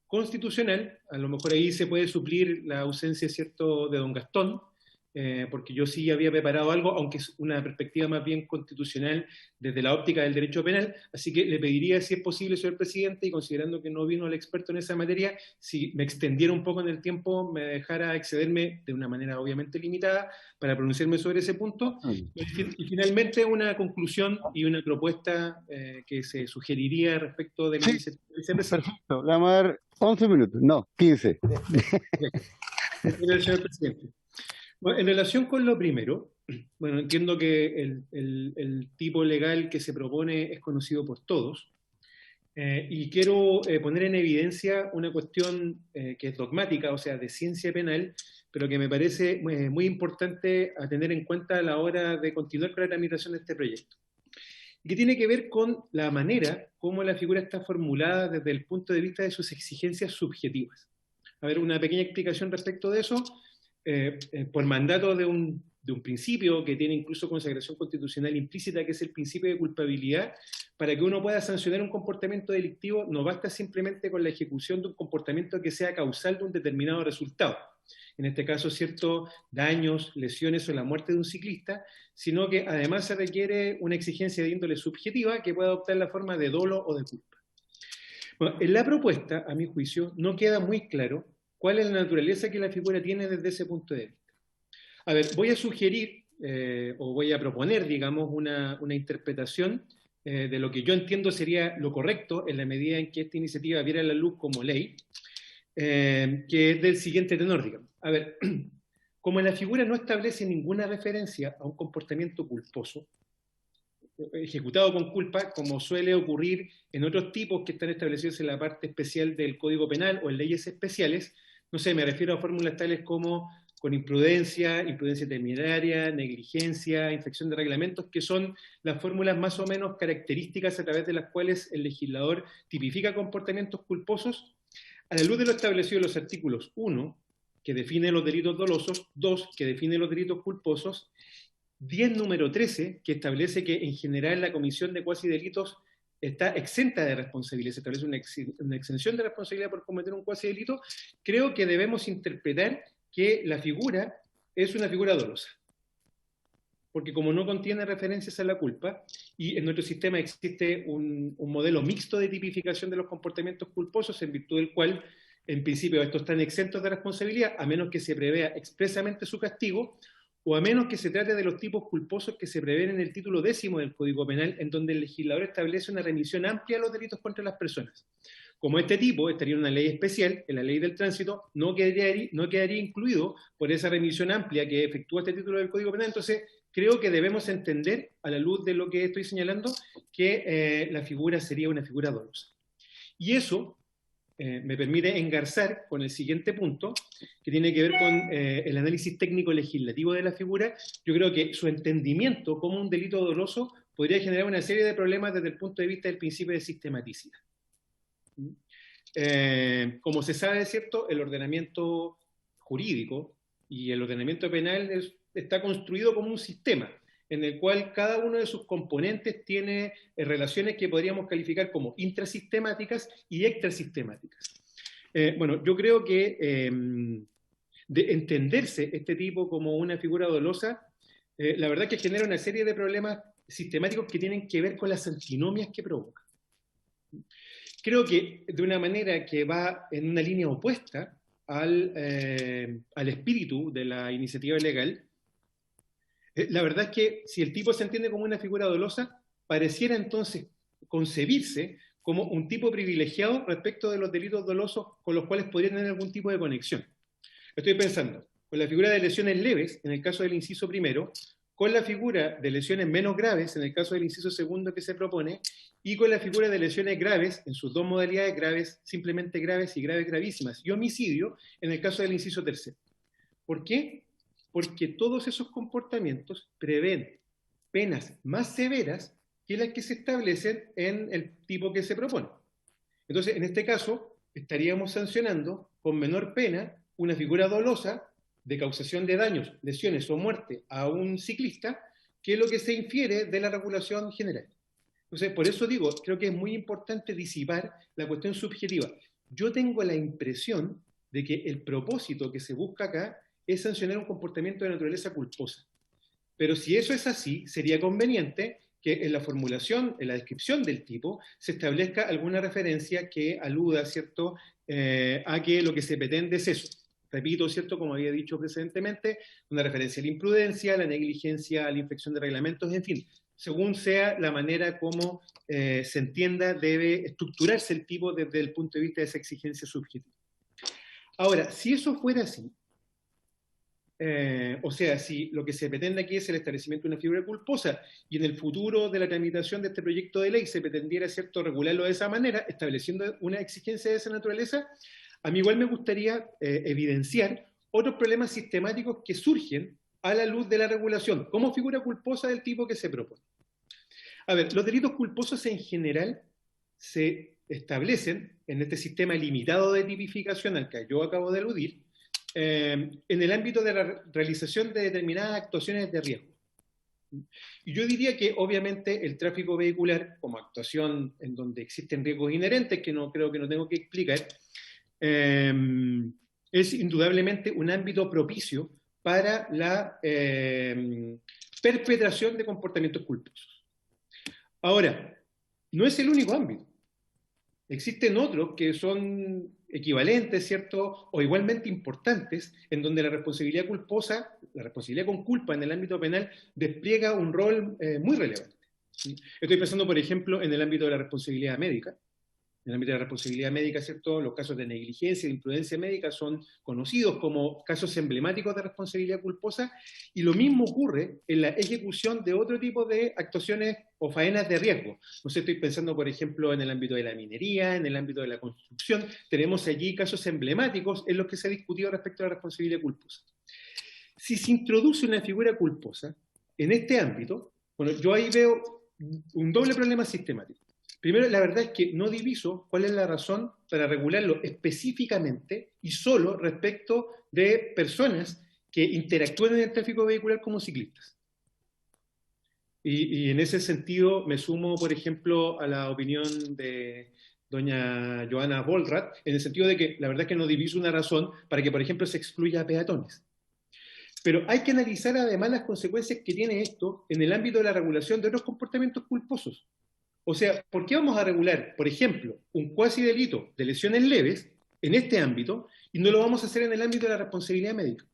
constitucional. A lo mejor ahí se puede suplir la ausencia, ¿cierto?, de don Gastón, porque yo sí había preparado algo, aunque es una perspectiva más bien constitucional desde la óptica del derecho penal, así que le pediría, si es posible, señor presidente, y considerando que no vino el experto en esa materia, si me extendiera un poco en el tiempo, me dejara excederme de una manera obviamente limitada para pronunciarme sobre ese punto, y finalmente una conclusión y una propuesta que se sugeriría respecto de la iniciativa. Perfecto, le vamos a dar 11 minutos, no, 15. Señor presidente. Bueno, en relación con lo primero, bueno, entiendo que el tipo legal que se propone es conocido por todos, y quiero poner en evidencia una cuestión que es dogmática, o sea, de ciencia penal, pero que me parece muy importante a tener en cuenta a la hora de continuar con la tramitación de este proyecto, y que tiene que ver con la manera como la figura está formulada desde el punto de vista de sus exigencias subjetivas. A ver, una pequeña explicación respecto de eso. Por mandato de un principio que tiene incluso consagración constitucional implícita, que es el principio de culpabilidad, para que uno pueda sancionar un comportamiento delictivo, no basta simplemente con la ejecución de un comportamiento que sea causal de un determinado resultado. En este caso, ciertos daños, lesiones o la muerte de un ciclista, sino que además se requiere una exigencia de índole subjetiva que pueda adoptar la forma de dolo o de culpa. Bueno, en la propuesta, a mi juicio, no queda muy claro cuál es la naturaleza que la figura tiene desde ese punto de vista. A ver, voy a sugerir, o voy a proponer, digamos, una interpretación de lo que yo entiendo sería lo correcto en la medida en que esta iniciativa viera la luz como ley, que es del siguiente tenor, digamos. A ver, como la figura no establece ninguna referencia a un comportamiento culposo, ejecutado con culpa, como suele ocurrir en otros tipos que están establecidos en la parte especial del Código Penal o en leyes especiales, no sé, me refiero a fórmulas tales como con imprudencia, imprudencia temeraria, negligencia, infracción de reglamentos, que son las fórmulas más o menos características a través de las cuales el legislador tipifica comportamientos culposos, a la luz de lo establecido en los artículos 1, que define los delitos dolosos, 2, que define los delitos culposos, 10 número 13, que establece que en general la comisión de cuasi delitos está exenta de responsabilidad, se establece una exención de responsabilidad por cometer un cuasi delito. Creo que debemos interpretar que la figura es una figura dolosa, porque como no contiene referencias a la culpa, y en nuestro sistema existe un modelo mixto de tipificación de los comportamientos culposos, en virtud del cual En principio, estos están exentos de responsabilidad, a menos que se prevea expresamente su castigo, o a menos que se trate de los tipos culposos que se prevén en el título 10º del Código Penal, en donde el legislador establece una remisión amplia a los delitos contra las personas. Como este tipo estaría en una ley especial, en la ley del tránsito, no quedaría incluido por esa remisión amplia que efectúa este título del Código Penal. Entonces, creo que debemos entender, a la luz de lo que estoy señalando, que la figura sería una figura dolosa. Y eso me permite engarzar con el siguiente punto, que tiene que ver con el análisis técnico legislativo de la figura. Yo creo que su entendimiento como un delito doloso podría generar una serie de problemas desde el punto de vista del principio de sistematicidad. Como se sabe, ¿cierto?, el ordenamiento jurídico y el ordenamiento penal está construido como un sistema en el cual cada uno de sus componentes tiene relaciones que podríamos calificar como intrasistemáticas y extrasistemáticas. Bueno, yo creo que de entenderse este tipo como una figura dolosa, la verdad que genera una serie de problemas sistemáticos que tienen que ver con las antinomias que provoca. Creo que de una manera que va en una línea opuesta al espíritu de la iniciativa legal. La verdad es que si el tipo se entiende como una figura dolosa, pareciera entonces concebirse como un tipo privilegiado respecto de los delitos dolosos con los cuales podría tener algún tipo de conexión. Estoy pensando con la figura de lesiones leves, en el caso del inciso primero, con la figura de lesiones menos graves, en el caso del inciso segundo que se propone, y con la figura de lesiones graves, en sus dos modalidades, graves, simplemente graves y graves gravísimas, y homicidio, en el caso del inciso tercero. ¿Por qué? Porque todos esos comportamientos prevén penas más severas que las que se establecen en el tipo que se propone. Entonces, en este caso, estaríamos sancionando con menor pena una figura dolosa de causación de daños, lesiones o muerte a un ciclista, que es lo que se infiere de la regulación general. Entonces, por eso digo, creo que es muy importante disipar la cuestión subjetiva. Yo tengo la impresión de que el propósito que se busca acá es sancionar un comportamiento de naturaleza culposa. Pero si eso es así, sería conveniente que en la formulación, en la descripción del tipo, se establezca alguna referencia que aluda, ¿cierto?, a que lo que se pretende es eso. Repito, ¿cierto?, como había dicho precedentemente, una referencia a la imprudencia, a la negligencia, a la infracción de reglamentos, en fin, según sea la manera como se entienda, debe estructurarse el tipo desde el punto de vista de esa exigencia subjetiva. Ahora, si eso fuera así, o sea, si lo que se pretende aquí es el establecimiento de una figura culposa y en el futuro de la tramitación de este proyecto de ley se pretendiera, ¿cierto?, regularlo de esa manera, estableciendo una exigencia de esa naturaleza, a mí igual me gustaría evidenciar otros problemas sistemáticos que surgen a la luz de la regulación como figura culposa del tipo que se propone. A ver, los delitos culposos en general se establecen en este sistema limitado de tipificación al que yo acabo de aludir, en el ámbito de la realización de determinadas actuaciones de riesgo. Y yo diría que obviamente el tráfico vehicular, como actuación en donde existen riesgos inherentes, que no creo que no tengo que explicar, es indudablemente un ámbito propicio para la perpetración de comportamientos culposos. Ahora, no es el único ámbito. Existen otros que son equivalentes, ¿cierto?, o igualmente importantes, en donde la responsabilidad culposa, la responsabilidad con culpa en el ámbito penal, despliega un rol muy relevante. Estoy pensando, por ejemplo, en el ámbito de la responsabilidad médica. En el ámbito de la responsabilidad médica, ¿cierto?, los casos de negligencia e imprudencia médica son conocidos como casos emblemáticos de responsabilidad culposa, y lo mismo ocurre en la ejecución de otro tipo de actuaciones o faenas de riesgo. No sé, estoy pensando, por ejemplo, en el ámbito de la minería, en el ámbito de la construcción. Tenemos allí casos emblemáticos en los que se ha discutido respecto a la responsabilidad culposa. Si se introduce una figura culposa en este ámbito, bueno, yo ahí veo un doble problema sistemático. Primero, la verdad es que no diviso cuál es la razón para regularlo específicamente y solo respecto de personas que interactúan en el tráfico vehicular como ciclistas. Y en ese sentido me sumo, por ejemplo, a la opinión de doña Joana Bollrat, en el sentido de que la verdad es que no diviso una razón para que, por ejemplo, se excluya a peatones. Pero hay que analizar además las consecuencias que tiene esto en el ámbito de la regulación de otros comportamientos culposos. O sea, ¿por qué vamos a regular, por ejemplo, un cuasi delito de lesiones leves en este ámbito y no lo vamos a hacer en el ámbito de la responsabilidad médica?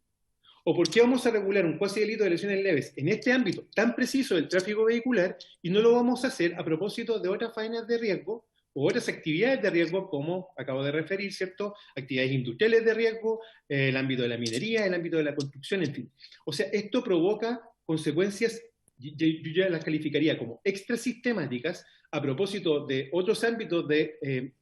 ¿O por qué vamos a regular un cuasi delito de lesiones leves en este ámbito tan preciso del tráfico vehicular y no lo vamos a hacer a propósito de otras faenas de riesgo o otras actividades de riesgo, como acabo de referir, ¿cierto? Actividades industriales de riesgo, el ámbito de la minería, el ámbito de la construcción, en fin. O sea, esto provoca consecuencias, yo ya las calificaría como extrasistemáticas, a propósito de otros ámbitos de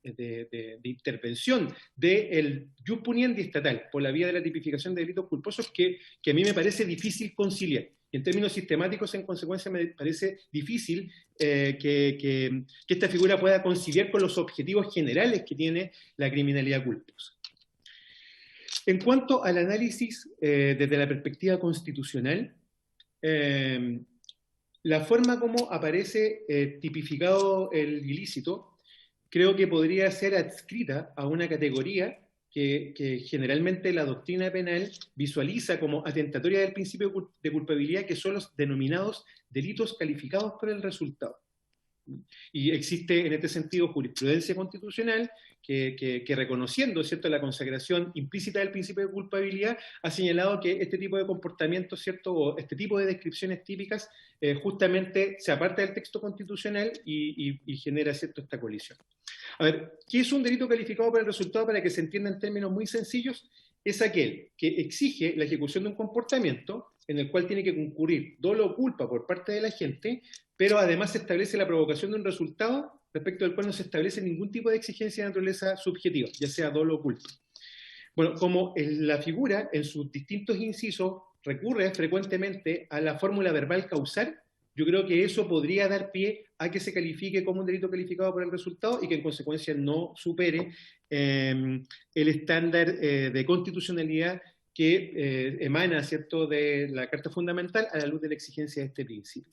intervención del jus puniendi estatal por la vía de la tipificación de delitos culposos que a mí me parece difícil conciliar. Y en términos sistemáticos, en consecuencia, me parece difícil que esta figura pueda conciliar con los objetivos generales que tiene la criminalidad culposa. En cuanto al análisis desde la perspectiva constitucional, la forma como aparece tipificado el ilícito creo que podría ser adscrita a una categoría que generalmente la doctrina penal visualiza como atentatoria del principio de culpabilidad, que son los denominados delitos calificados por el resultado. Y existe en este sentido jurisprudencia constitucional que reconociendo, ¿cierto?, la consagración implícita del principio de culpabilidad, ha señalado que este tipo de comportamientos, ¿cierto?, o este tipo de descripciones típicas justamente se aparta del texto constitucional y genera, ¿cierto?, esta colisión. A ver, ¿qué es un delito calificado por el resultado? Para que se entienda en términos muy sencillos, es aquel que exige la ejecución de un comportamiento en el cual tiene que concurrir dolo o culpa por parte de la gente, pero además se establece la provocación de un resultado respecto del cual no se establece ningún tipo de exigencia de naturaleza subjetiva, ya sea dolo o culpa. Bueno, como la figura en sus distintos incisos recurre frecuentemente a la fórmula verbal causal, yo creo que eso podría dar pie a que se califique como un delito calificado por el resultado y que en consecuencia no supere el estándar de constitucionalidad que emana, ¿cierto?, de la Carta Fundamental a la luz de la exigencia de este principio.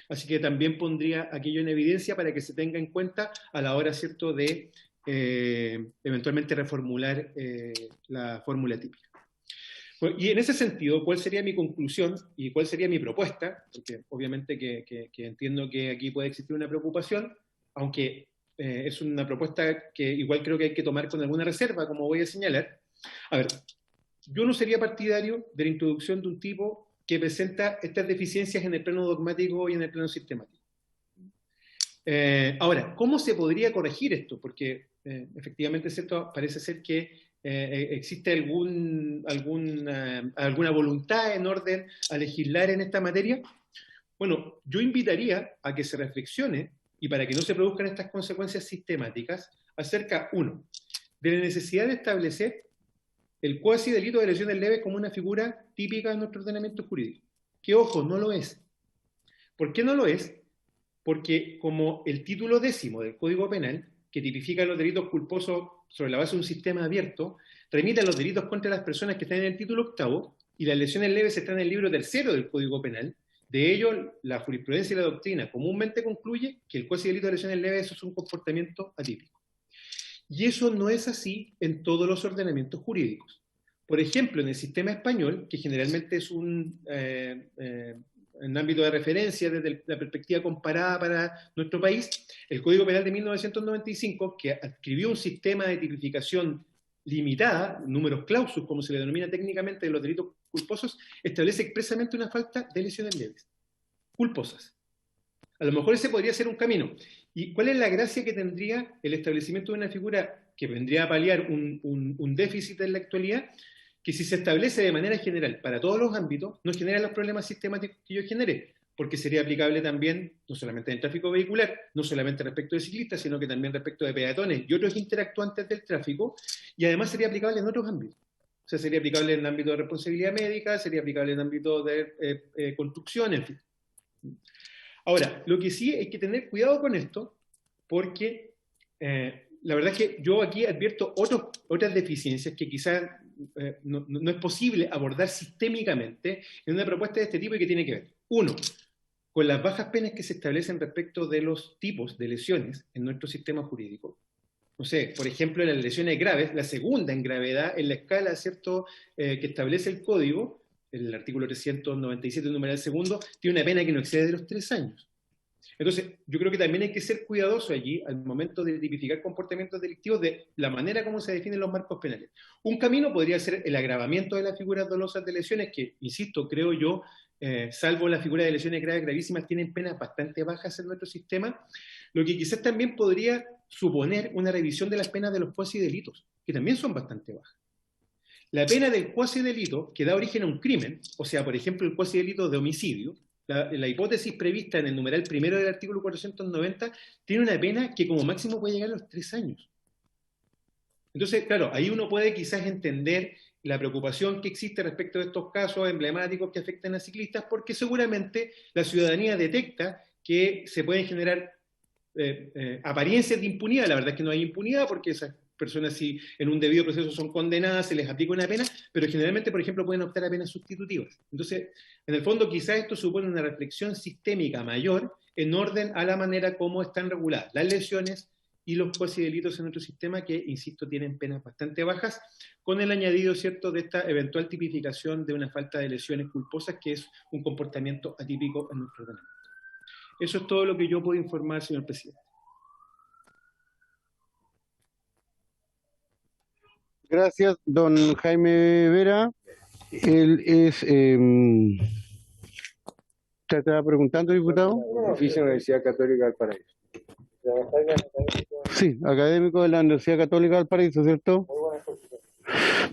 Así que también pondría aquello en evidencia para que se tenga en cuenta a la hora, ¿cierto?, de eventualmente reformular la fórmula típica. Bueno, y en ese sentido, ¿cuál sería mi conclusión y cuál sería mi propuesta? Porque obviamente que entiendo que aquí puede existir una preocupación, aunque es una propuesta que igual creo que hay que tomar con alguna reserva, como voy a señalar. A ver, yo no sería partidario de la introducción de un tipo que presenta estas deficiencias en el plano dogmático y en el plano sistemático. Ahora, ¿cómo se podría corregir esto? Porque efectivamente, ¿cierto?, parece ser que existe alguna voluntad en orden a legislar en esta materia. Bueno, yo invitaría a que se reflexione, y para que no se produzcan estas consecuencias sistemáticas, acerca, uno, de la necesidad de establecer el cuasi delito de lesiones leves como una figura típica de nuestro ordenamiento jurídico. Que, ojo, no lo es. ¿Por qué no lo es? Porque como el título 10 del Código Penal, que tipifica los delitos culposos sobre la base de un sistema abierto, remite a los delitos contra las personas que están en el título 8, y las lesiones leves están en el libro 3 del Código Penal. De ello, la jurisprudencia y la doctrina comúnmente concluye que el cuasi delito de lesiones leves es un comportamiento atípico. Y eso no es así en todos los ordenamientos jurídicos. Por ejemplo, en el sistema español, que generalmente es un ámbito de referencia desde la perspectiva comparada para nuestro país, el Código Penal de 1995, que adscribió un sistema de tipificación limitada, números clausus, como se le denomina técnicamente, de los delitos culposos, establece expresamente una falta de lesiones leves, culposas. A lo mejor ese podría ser un camino. ¿Y cuál es la gracia que tendría el establecimiento de una figura que vendría a paliar un déficit en la actualidad? Que si se establece de manera general para todos los ámbitos, no genera los problemas sistemáticos que yo generé, porque sería aplicable también, no solamente en el tráfico vehicular, no solamente respecto de ciclistas, sino que también respecto de peatones y otros interactuantes del tráfico, y además sería aplicable en otros ámbitos. O sea, sería aplicable en el ámbito de responsabilidad médica, sería aplicable en el ámbito de construcción, en fin. Ahora, lo que sí hay que tener cuidado con esto, porque la verdad es que yo aquí advierto otras deficiencias que quizás no es posible abordar sistémicamente en una propuesta de este tipo y que tiene que ver, uno, con las bajas penas que se establecen respecto de los tipos de lesiones en nuestro sistema jurídico. No sé, por ejemplo, las lesiones graves, la segunda en gravedad en la escala, ¿cierto?, que establece el Código, el artículo 397, numeral segundo, tiene una pena que no excede de los 3 años. Entonces, yo creo que también hay que ser cuidadoso allí al momento de tipificar comportamientos delictivos de la manera como se definen los marcos penales. Un camino podría ser el agravamiento de las figuras dolosas de lesiones, que, insisto, creo yo, salvo la figura de lesiones graves gravísimas, tienen penas bastante bajas en nuestro sistema, lo que quizás también podría suponer una revisión de las penas de los cuasidelitos, que también son bastante bajas. La pena del cuasidelito que da origen a un crimen, o sea, por ejemplo, el cuasidelito de homicidio, la hipótesis prevista en el numeral primero del artículo 490 tiene una pena que como máximo puede llegar a los 3 años. Entonces, claro, ahí uno puede quizás entender la preocupación que existe respecto de estos casos emblemáticos que afectan a ciclistas, porque seguramente la ciudadanía detecta que se pueden generar apariencias de impunidad. La verdad es que no hay impunidad porque esas personas, si en un debido proceso son condenadas, se les aplica una pena, pero generalmente, por ejemplo, pueden optar a penas sustitutivas. Entonces, en el fondo, quizás esto supone una reflexión sistémica mayor en orden a la manera como están reguladas las lesiones y los cuasidelitos en nuestro sistema, que, insisto, tienen penas bastante bajas, con el añadido, ¿cierto?, de esta eventual tipificación de una falta de lesiones culposas, que es un comportamiento atípico en nuestro ordenamiento. Eso es todo lo que yo puedo informar, señor presidente. Gracias, don Jaime Vera. Él es... ¿Te estaba preguntando, diputado? Beneficio de la Universidad Católica del Paraíso. Sí, académico de la Universidad Católica del Paraíso, ¿cierto?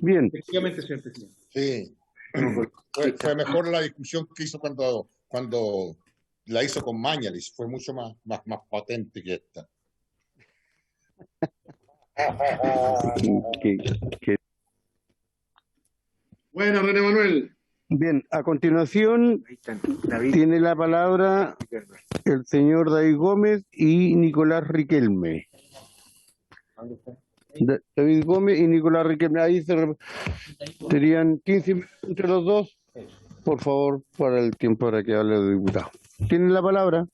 Bien. Efectivamente, señor presidente. Sí. Fue mejor la discusión que hizo cuando la hizo con Mañalich. Fue mucho más potente que esta. Bueno, René Manuel. Bien, a continuación tiene la palabra el señor David Gómez y Nicolás Riquelme. David Gómez y Nicolás Riquelme. Ahí serían 15 minutos entre los dos. Por favor, para el tiempo para que hable el diputado. Tienen la palabra.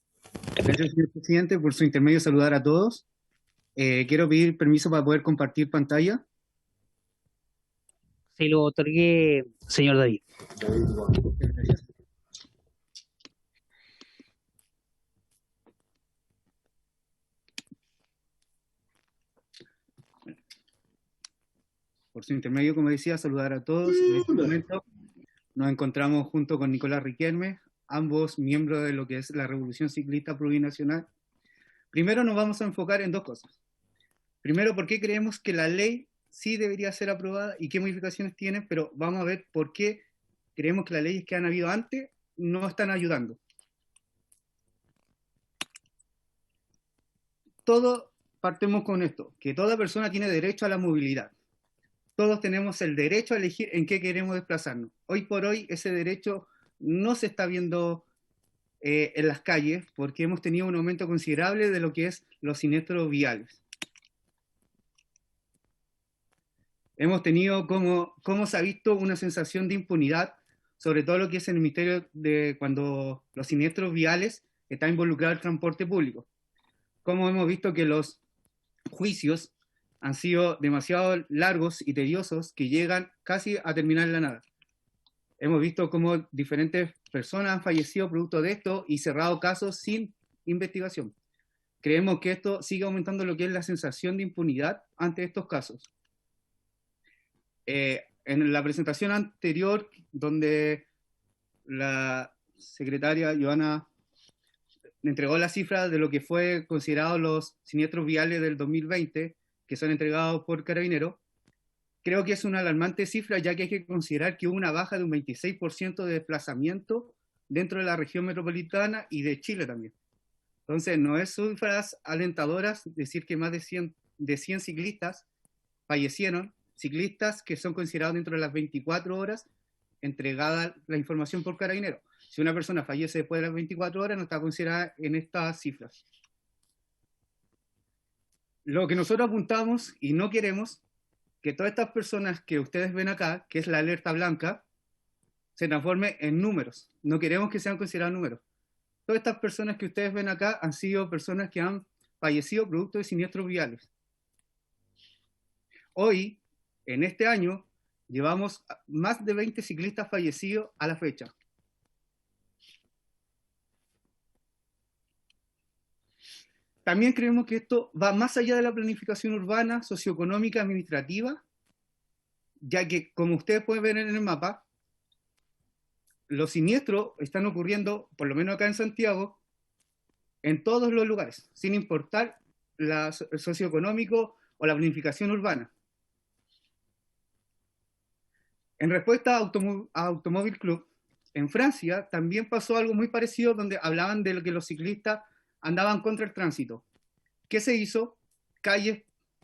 Gracias, señor presidente. Por su intermedio, saludar a todos. Quiero pedir permiso para poder compartir pantalla. Se lo otorgué, señor David. Gracias. Por su intermedio, como decía, saludar a todos. En este momento nos encontramos junto con Nicolás Riquelme, ambos miembros de lo que es la Revolución Ciclista Plurinacional. Primero nos vamos a enfocar en dos cosas. Primero, ¿por qué creemos que la ley sí debería ser aprobada y qué modificaciones tiene? Pero vamos a ver por qué creemos que las leyes que han habido antes no están ayudando. Todo partimos con esto, que toda persona tiene derecho a la movilidad. Todos tenemos el derecho a elegir en qué queremos desplazarnos. Hoy por hoy ese derecho no se está viendo en las calles porque hemos tenido un aumento considerable de lo que es los siniestros viales. Hemos tenido como se ha visto una sensación de impunidad, sobre todo lo que es en el misterio de cuando los siniestros viales están involucrados en el transporte público. Como hemos visto que los juicios han sido demasiado largos y tediosos que llegan casi a terminar en la nada. Hemos visto cómo diferentes personas han fallecido producto de esto y cerrado casos sin investigación. Creemos que esto sigue aumentando lo que es la sensación de impunidad ante estos casos. En la presentación anterior, donde la secretaria Joana entregó la cifra de lo que fue considerado los siniestros viales del 2020, que son entregados por Carabineros, creo que es una alarmante cifra, ya que hay que considerar que hubo una baja de un 26% de desplazamiento dentro de la región metropolitana y de Chile también. Entonces, no es cifras alentadoras decir que más de 100 ciclistas fallecieron, ciclistas que son considerados dentro de las 24 horas entregada la información por Carabineros. Si una persona fallece después de las 24 horas, no está considerada en estas cifras. Lo que nosotros apuntamos y no queremos que todas estas personas que ustedes ven acá, que es la alerta blanca, se transforme en números. No queremos que sean considerados números. Todas estas personas que ustedes ven acá han sido personas que han fallecido producto de siniestros viales. Hoy, en este año, llevamos más de 20 ciclistas fallecidos a la fecha. también creemos que esto va más allá de la planificación urbana, socioeconómica, administrativa, ya que, como ustedes pueden ver en el mapa, los siniestros están ocurriendo, por lo menos acá en Santiago, en todos los lugares, sin importar el socioeconómico o la planificación urbana. En respuesta a Automóvil Club, en Francia también pasó algo muy parecido, donde hablaban de que los ciclistas andaban contra el tránsito. ¿Qué se hizo?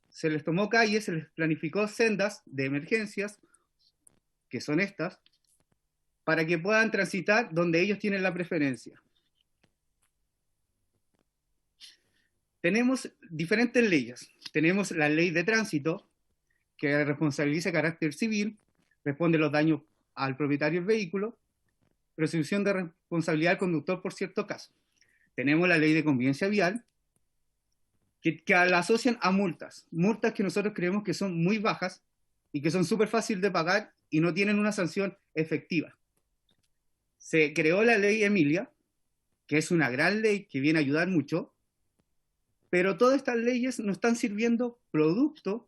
Se les tomó calles, se les planificó sendas de emergencias, que son estas, para que puedan transitar donde ellos tienen la preferencia. Tenemos diferentes leyes. Tenemos la ley de tránsito, que responsabiliza carácter civil, responde los daños al propietario del vehículo, presunción de responsabilidad del conductor por cierto caso. Tenemos la ley de convivencia vial, que la asocian a multas que nosotros creemos que son muy bajas y que son súper fáciles de pagar y no tienen una sanción efectiva. Se creó la ley Emilia, que es una gran ley que viene a ayudar mucho, pero todas estas leyes no están sirviendo producto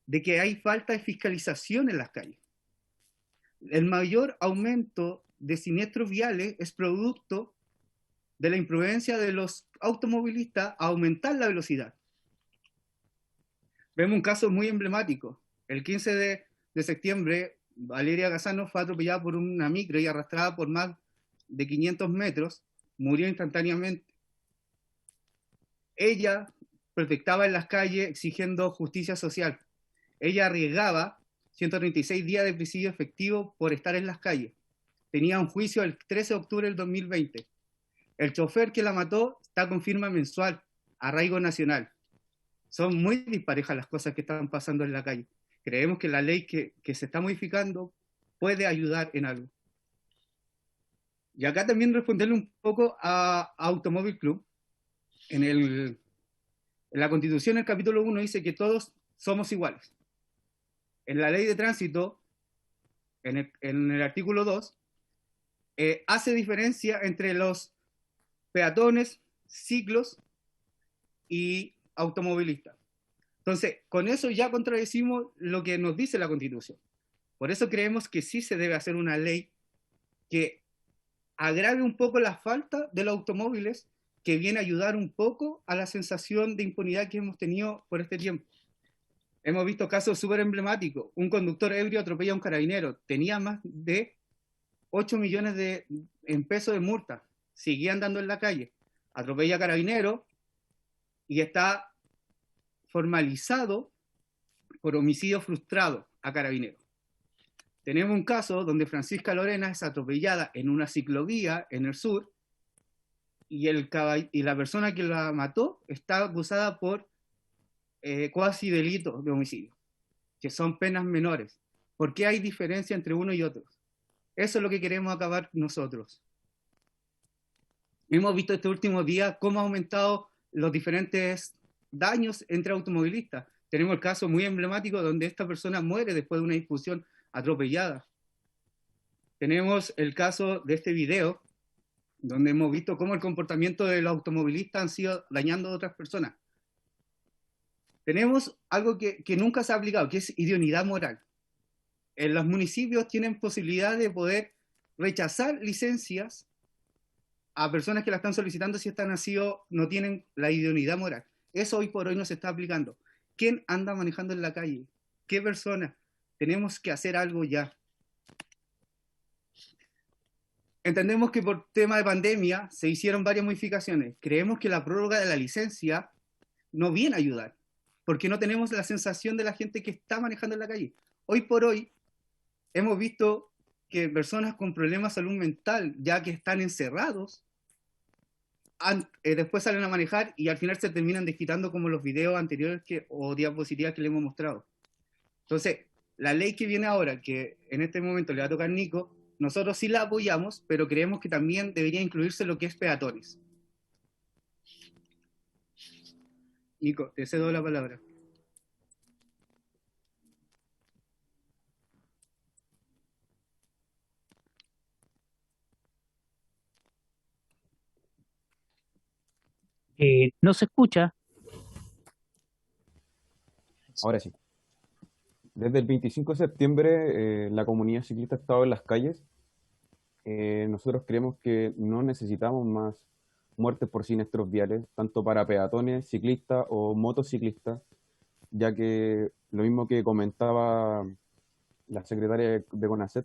de que hay falta de fiscalización en las calles. El mayor aumento de siniestros viales es producto de la imprudencia de los automovilistas a aumentar la velocidad. Vemos un caso muy emblemático. El 15 de septiembre, Valeria Gazano fue atropellada por una micro y arrastrada por más de 500 metros, murió instantáneamente. Ella protestaba en las calles exigiendo justicia social. Ella arriesgaba 136 días de presidio efectivo por estar en las calles. Tenía un juicio el 13 de octubre del 2020. El chofer que la mató está con firma mensual, arraigo nacional. Son muy disparejas las cosas que están pasando en la calle. Creemos que la ley que se está modificando puede ayudar en algo. Y acá también responderle un poco a Automóvil Club. En la Constitución, el capítulo 1 dice que todos somos iguales. En la ley de tránsito, en el artículo 2, hace diferencia entre los peatones, ciclos y automovilistas. Entonces, con eso ya contradecimos lo que nos dice la Constitución. Por eso creemos que sí se debe hacer una ley que agrave un poco la falta de los automóviles, que viene a ayudar un poco a la sensación de impunidad que hemos tenido por este tiempo. Hemos visto casos súper emblemáticos. Un conductor ebrio atropella a un carabinero. Tenía más de 8 millones en pesos de multa. Seguía andando en la calle. Atropella a carabinero y está formalizado por homicidio frustrado a carabinero. Tenemos un caso donde Francisca Lorena es atropellada en una ciclovía en el sur y la persona que la mató está acusada por cuasi delitos de homicidio, que son penas menores. ¿Por qué hay diferencia entre uno y otro? Eso es lo que queremos acabar nosotros. Hemos visto este último día cómo ha aumentado los diferentes daños entre automovilistas. Tenemos el caso muy emblemático donde esta persona muere después de una discusión atropellada. Tenemos el caso de este video donde hemos visto cómo el comportamiento de los automovilistas han sido dañando a otras personas. Tenemos algo que nunca se ha aplicado, que es idoneidad moral. En los municipios tienen posibilidad de poder rechazar licencias a personas que la están solicitando si no tienen la idoneidad moral. Eso hoy por hoy no se está aplicando. ¿Quién anda manejando en la calle? ¿Qué persona? Tenemos que hacer algo ya. Entendemos que por tema de pandemia se hicieron varias modificaciones. Creemos que la prórroga de la licencia no viene a ayudar, porque no tenemos la sensación de la gente que está manejando en la calle. Hoy por hoy hemos visto que personas con problemas de salud mental, ya que están encerrados, después salen a manejar y al final se terminan desquitando como los videos anteriores o diapositivas que le hemos mostrado. Entonces, la ley que viene ahora, que en este momento le va a tocar a Nico, nosotros sí la apoyamos, pero creemos que también debería incluirse lo que es peatones. Nico, te cedo la palabra. No se escucha. Ahora sí. Desde el 25 de septiembre, la comunidad ciclista ha estado en las calles. Nosotros creemos que no necesitamos más muertes por siniestros viales, tanto para peatones, ciclistas o motociclistas, ya que lo mismo que comentaba la secretaria de CONACET,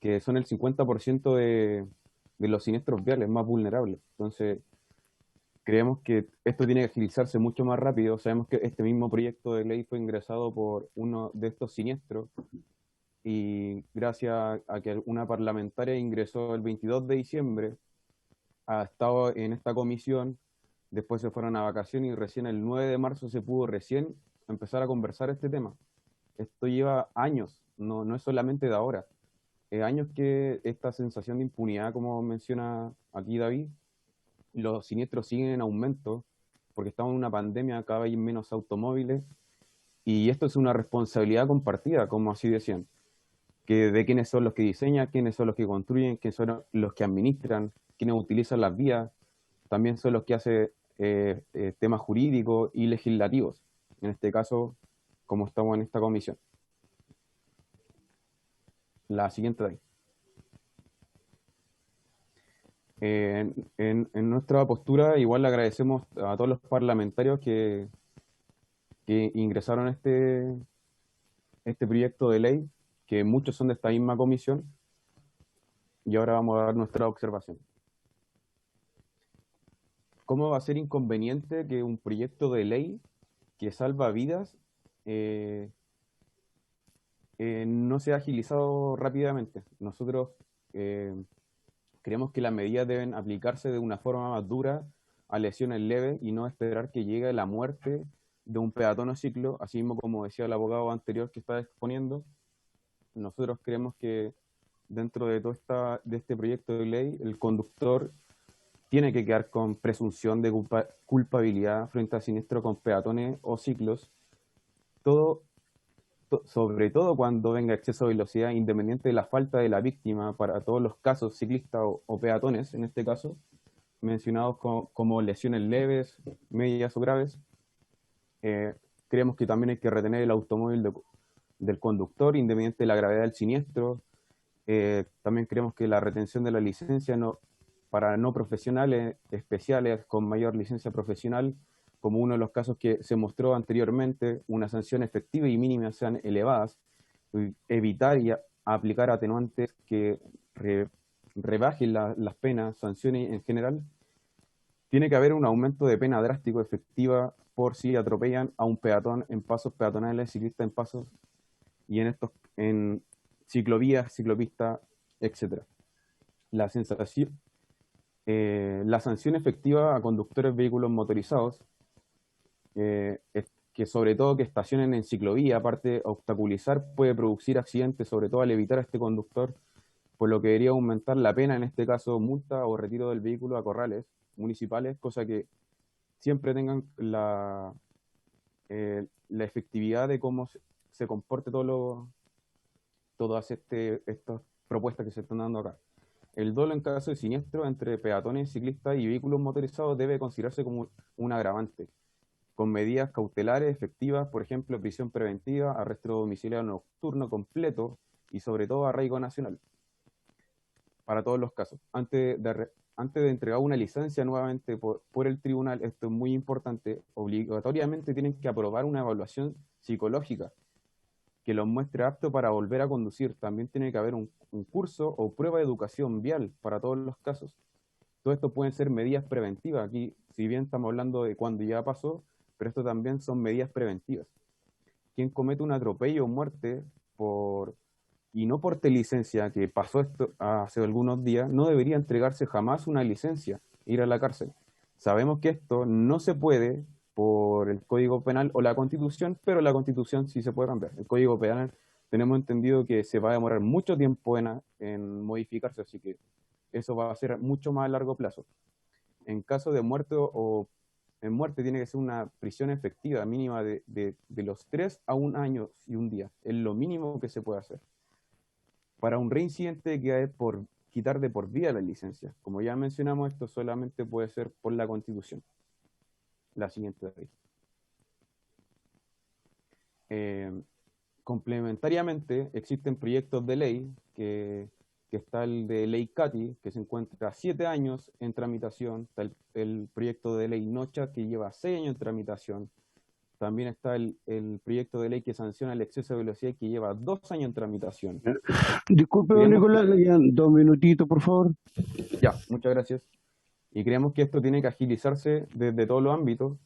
que son el 50% de los siniestros viales más vulnerables. Entonces, creemos que esto tiene que agilizarse mucho más rápido. Sabemos que este mismo proyecto de ley fue ingresado por uno de estos siniestros y gracias a que una parlamentaria ingresó el 22 de diciembre, ha estado en esta comisión, después se fueron a vacaciones y recién el 9 de marzo se pudo recién empezar a conversar este tema. Esto lleva años, no es solamente de ahora. Años que esta sensación de impunidad, como menciona aquí David, los siniestros siguen en aumento porque estamos en una pandemia, cada vez hay menos automóviles y esto es una responsabilidad compartida, como así decían, que de quiénes son los que diseñan, quiénes son los que construyen, quiénes son los que administran, quiénes utilizan las vías, también son los que hacen temas jurídicos y legislativos, en este caso, como estamos en esta comisión. La siguiente de ahí. En nuestra postura, igual le agradecemos a todos los parlamentarios que ingresaron este proyecto de ley, que muchos son de esta misma comisión, y ahora vamos a dar nuestra observación. ¿Cómo va a ser inconveniente que un proyecto de ley que salva vidas no sea agilizado rápidamente? Nosotros creemos que las medidas deben aplicarse de una forma más dura a lesiones leves y no esperar que llegue la muerte de un peatón o ciclo, así mismo como decía el abogado anterior que estaba exponiendo. Nosotros creemos que dentro de este proyecto de ley, el conductor tiene que quedar con presunción de culpabilidad frente a siniestro con peatones o ciclos, sobre todo cuando venga exceso de velocidad, independiente de la falta de la víctima, para todos los casos ciclistas o peatones, en este caso, mencionados como lesiones leves, medias o graves. Creemos que también hay que retener el automóvil del conductor, independiente de la gravedad del siniestro. También creemos que la retención de la licencia para no profesionales especiales con mayor licencia profesional, como uno de los casos que se mostró anteriormente, una sanción efectiva y mínima sean elevadas, evitar y aplicar atenuantes que rebajen las penas, sanciones en general. Tiene que haber un aumento de pena drástico efectiva por si atropellan a un peatón en pasos peatonales, ciclistas en pasos y en ciclovías, ciclopistas, etc. La sanción efectiva a conductores de vehículos motorizados, que sobre todo que estacionen en ciclovía, aparte de obstaculizar, puede producir accidentes, sobre todo al evitar a este conductor, por lo que debería aumentar la pena, en este caso multa o retiro del vehículo a corrales municipales, cosa que siempre tengan la efectividad de cómo se comporte todas estas propuestas que se están dando acá. El dolo en caso de siniestro entre peatones, ciclistas y vehículos motorizados debe considerarse como un agravante, con medidas cautelares efectivas, por ejemplo, prisión preventiva, arresto domiciliario nocturno completo y sobre todo arraigo nacional, para todos los casos. Antes de entregar una licencia nuevamente por el tribunal, esto es muy importante, obligatoriamente tienen que aprobar una evaluación psicológica que los muestre apto para volver a conducir. También tiene que haber un curso o prueba de educación vial para todos los casos. Todo esto pueden ser medidas preventivas. Aquí, si bien estamos hablando de cuando ya pasó, pero esto también son medidas preventivas. Quien comete un atropello o muerte y no porte licencia, que pasó esto hace algunos días, no debería entregarse jamás una licencia, ir a la cárcel. Sabemos que esto no se puede por el Código Penal o la Constitución, pero la Constitución sí se puede cambiar. El Código Penal tenemos entendido que se va a demorar mucho tiempo en modificarse, así que eso va a ser mucho más a largo plazo. En caso de muerte tiene que ser una prisión efectiva mínima de los 3 a 1 año y 1 día. Es lo mínimo que se puede hacer. Para un reincidente que hay por quitar de por vida la licencia. Como ya mencionamos, esto solamente puede ser por la Constitución. la siguiente ley. Complementariamente, existen proyectos de ley que está el de ley CATI, que se encuentra 7 años en tramitación, está el proyecto de ley NOCHA, que lleva 6 años en tramitación, también está el proyecto de ley que sanciona el exceso de velocidad, que lleva 2 años en tramitación. Disculpe, don Nicolás, ya 2 minutitos, por favor. Ya, muchas gracias. Y creemos que esto tiene que agilizarse desde todos los ámbitos,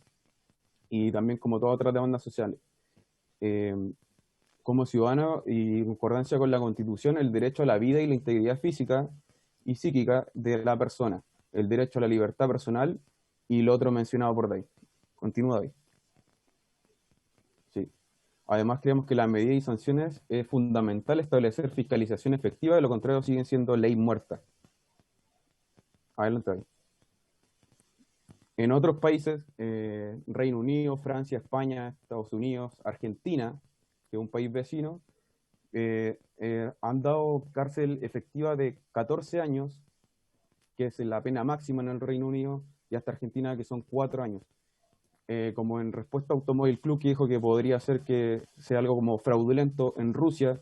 y también como todas otras demandas sociales. Como ciudadano y en concordancia con la Constitución, el derecho a la vida y la integridad física y psíquica de la persona, el derecho a la libertad personal y lo otro mencionado por David. Continúa, David. Sí. Además, creemos que las medidas y sanciones es fundamental establecer fiscalización efectiva, de lo contrario siguen siendo ley muerta. Adelante, David. En otros países, Reino Unido, Francia, España, Estados Unidos, Argentina, que es un país vecino, han dado cárcel efectiva de 14 años, que es la pena máxima en el Reino Unido, y hasta Argentina, que son 4 años. Como en respuesta a Automóvil Club, que dijo que podría ser que sea algo como fraudulento, en Rusia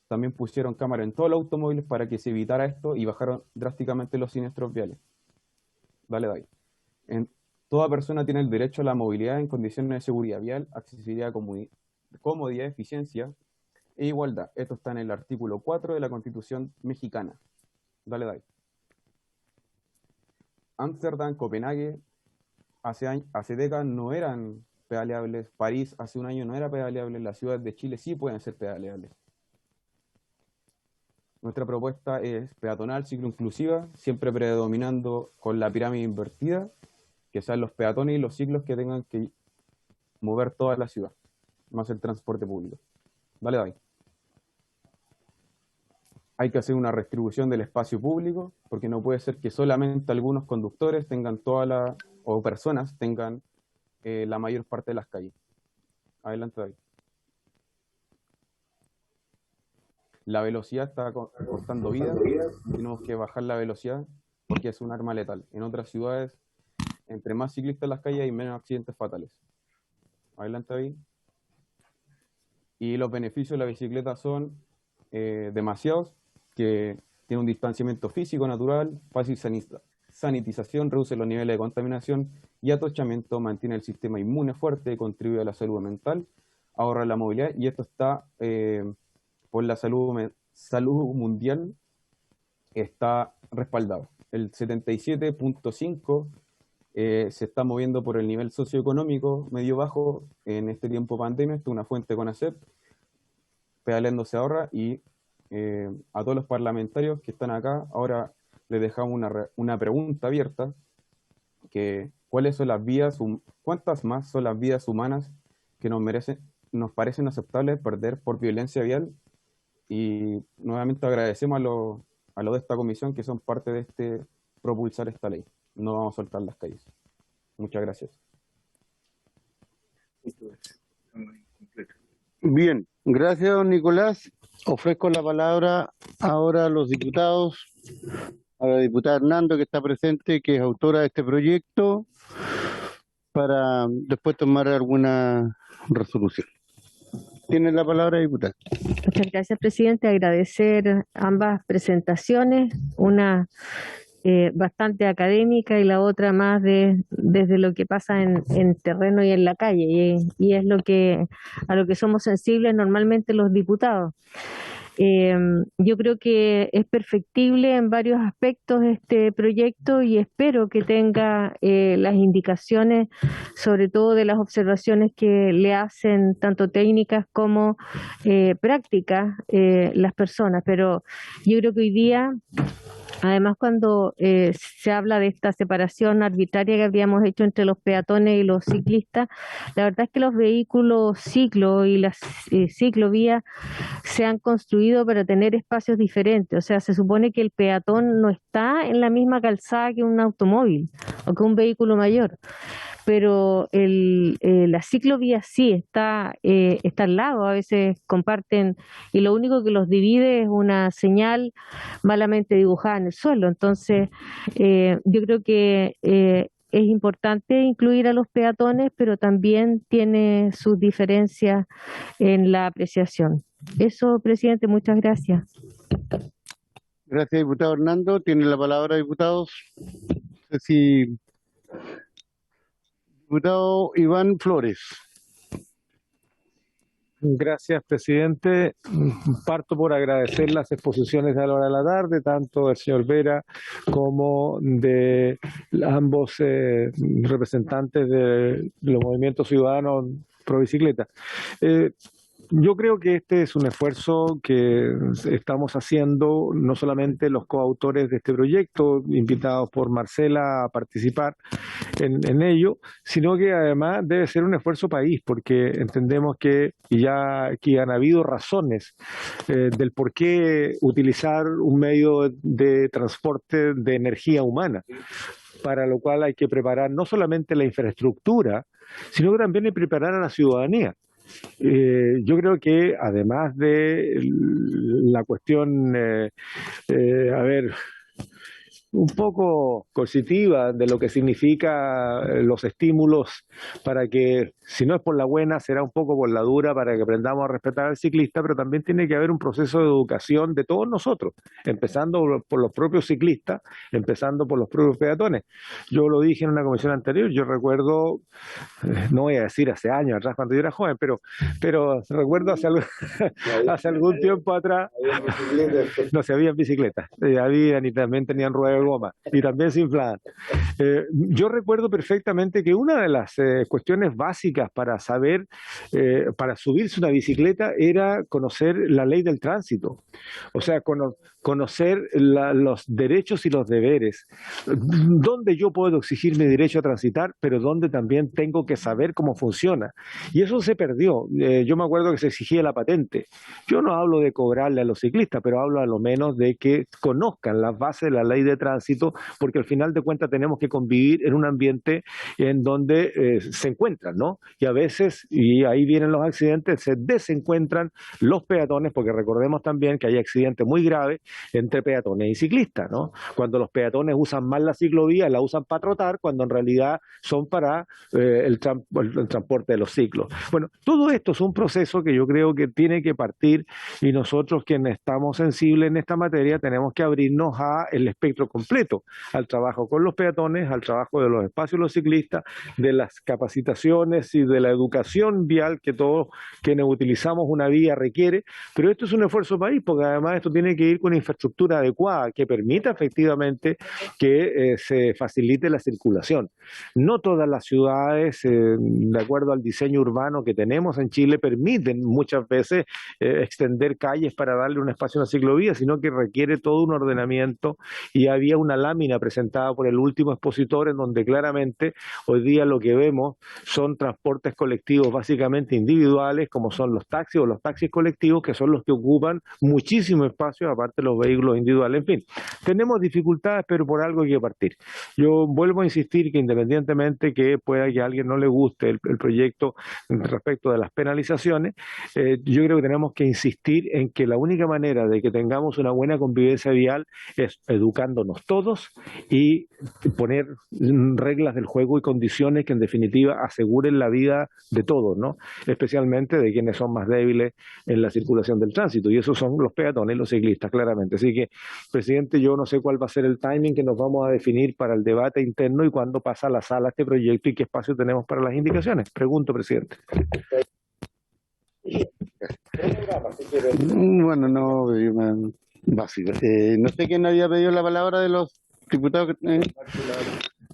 también pusieron cámara en todos los automóviles para que se evitara esto y bajaron drásticamente los siniestros viales. Dale, David. Toda persona tiene el derecho a la movilidad en condiciones de seguridad vial, accesibilidad, comodidad, eficiencia e igualdad. Esto está en el artículo 4 de la Constitución mexicana. Dale, David. Ámsterdam, Copenhague, hace décadas no eran pedaleables. París hace un año no era pedaleable. Las ciudades de Chile sí pueden ser pedaleables. Nuestra propuesta es peatonal, ciclo inclusiva, siempre predominando con la pirámide invertida, que sean los peatones y los ciclos que tengan que mover toda la ciudad, más el transporte público. Dale, David. Hay que hacer una redistribución del espacio público, porque no puede ser que solamente algunos conductores tengan o personas tengan la mayor parte de las calles. Adelante, David. La velocidad está costando vida, tenemos que bajar la velocidad porque es un arma letal. En otras ciudades, entre más ciclistas en las calles hay menos accidentes fatales. Adelante, David. Y los beneficios de la bicicleta son demasiados, que tiene un distanciamiento físico natural, fácil sanitización, reduce los niveles de contaminación y atochamiento, mantiene el sistema inmune fuerte, contribuye a la salud mental, ahorra la movilidad, y esto está por la salud mundial, está respaldado. El 77.5 se está moviendo por el nivel socioeconómico medio bajo en este tiempo pandemia. Esto es una fuente con ACEP, pedaleando se ahorra. Y a todos los parlamentarios que están acá, ahora les dejamos una pregunta abierta, que ¿cuántas más son las vidas humanas que nos parecen aceptables perder por violencia vial? Y nuevamente agradecemos a los de esta comisión que son parte de propulsar esta ley. No vamos a soltar las calles. Muchas gracias. Bien, gracias, don Nicolás. Ofrezco la palabra ahora a los diputados, a la diputada Hernando, que está presente, que es autora de este proyecto, para después tomar alguna resolución. Tiene la palabra, diputada. Muchas gracias, presidente. Agradecer ambas presentaciones, una bastante académica y la otra más desde lo que pasa en terreno y en la calle, y es a lo que somos sensibles normalmente los diputados. Yo creo que es perfectible en varios aspectos este proyecto, y espero que tenga las indicaciones, sobre todo de las observaciones que le hacen tanto técnicas como prácticas las personas. Pero yo creo que hoy día, además, cuando se habla de esta separación arbitraria que habríamos hecho entre los peatones y los ciclistas, la verdad es que los vehículos ciclo y las ciclovías se han construido para tener espacios diferentes. O sea, se supone que el peatón no está en la misma calzada que un automóvil o que un vehículo mayor, pero la ciclovía sí está al lado, a veces comparten, y lo único que los divide es una señal malamente dibujada en el suelo. Entonces, yo creo que es importante incluir a los peatones, pero también tiene sus diferencias en la apreciación. Eso, presidente, muchas gracias. Gracias, diputado Hernando. Tiene la palabra, diputados. No sé si... Diputado Iván Flores. Gracias, presidente. Parto por agradecer las exposiciones a la hora de la tarde, tanto del señor Vera como de ambos representantes de los movimientos ciudadanos pro bicicleta. Yo creo que este es un esfuerzo que estamos haciendo, no solamente los coautores de este proyecto, invitados por Marcela a participar en ello, sino que además debe ser un esfuerzo país, porque entendemos que ya aquí han habido razones del por qué utilizar un medio de transporte de energía humana, para lo cual hay que preparar no solamente la infraestructura, sino que también hay que preparar a la ciudadanía. Yo creo que además de la cuestión, un poco coercitiva de lo que significa los estímulos para que, si no es por la buena, será un poco por la dura para que aprendamos a respetar al ciclista, pero también tiene que haber un proceso de educación de todos nosotros, empezando por los propios ciclistas, empezando por los propios peatones. Yo lo dije en una comisión anterior, yo recuerdo, no voy a decir hace años atrás cuando yo era joven, pero recuerdo hace algún tiempo atrás, no se habían bicicletas, habían y también tenían ruedas de goma y también se inflaban. Yo recuerdo perfectamente que una de las cuestiones básicas para saber, para subirse una bicicleta era conocer la ley del tránsito, o sea, conocer los derechos y los deberes, dónde yo puedo exigir mi derecho a transitar, pero dónde también tengo que saber cómo funciona. Y eso se perdió. Yo me acuerdo que se exigía la patente. Yo no hablo de cobrarle a los ciclistas, pero hablo a lo menos de que conozcan las bases de la ley de tránsito, porque al final de cuentas tenemos que convivir en un ambiente en donde se encuentran, ¿no? Y a veces, y ahí vienen los accidentes, se desencuentran los peatones, porque recordemos también que hay accidentes muy graves entre peatones y ciclistas, ¿no? Cuando los peatones usan mal la ciclovía, la usan para trotar, cuando en realidad son para el transporte de los ciclos. Bueno, todo esto es un proceso que yo creo que tiene que partir, y nosotros quienes estamos sensibles en esta materia tenemos que abrirnos al espectro completo, al trabajo con los peatones, al trabajo de los espacios de los ciclistas, de las capacitaciones y de la educación vial que todos quienes utilizamos una vía requiere, pero esto es un esfuerzo país, porque además esto tiene que ir con infraestructura adecuada que permita efectivamente que se facilite la circulación. No todas las ciudades, de acuerdo al diseño urbano que tenemos en Chile, permiten muchas veces extender calles para darle un espacio a una ciclovía, sino que requiere todo un ordenamiento, y había una lámina presentada por el último expositor en donde claramente hoy día lo que vemos son transportes colectivos básicamente individuales, como son los taxis o los taxis colectivos, que son los que ocupan muchísimo espacio, aparte de los vehículos individuales. En fin, tenemos dificultades, pero por algo hay que partir. Yo vuelvo a insistir que independientemente que pueda que a alguien no le guste el proyecto respecto de las penalizaciones, yo creo que tenemos que insistir en que la única manera de que tengamos una buena convivencia vial es educándonos todos y poner reglas del juego y condiciones que en definitiva aseguren la vida de todos, ¿no? Especialmente de quienes son más débiles en la circulación del tránsito, y esos son los peatones y los ciclistas, claramente. Así que, presidente, yo no sé cuál va a ser el timing que nos vamos a definir para el debate interno y cuándo pasa a la sala este proyecto y qué espacio tenemos para las indicaciones. Pregunto, presidente. Bueno, no, básico. No sé quién había pedido la palabra de los diputados.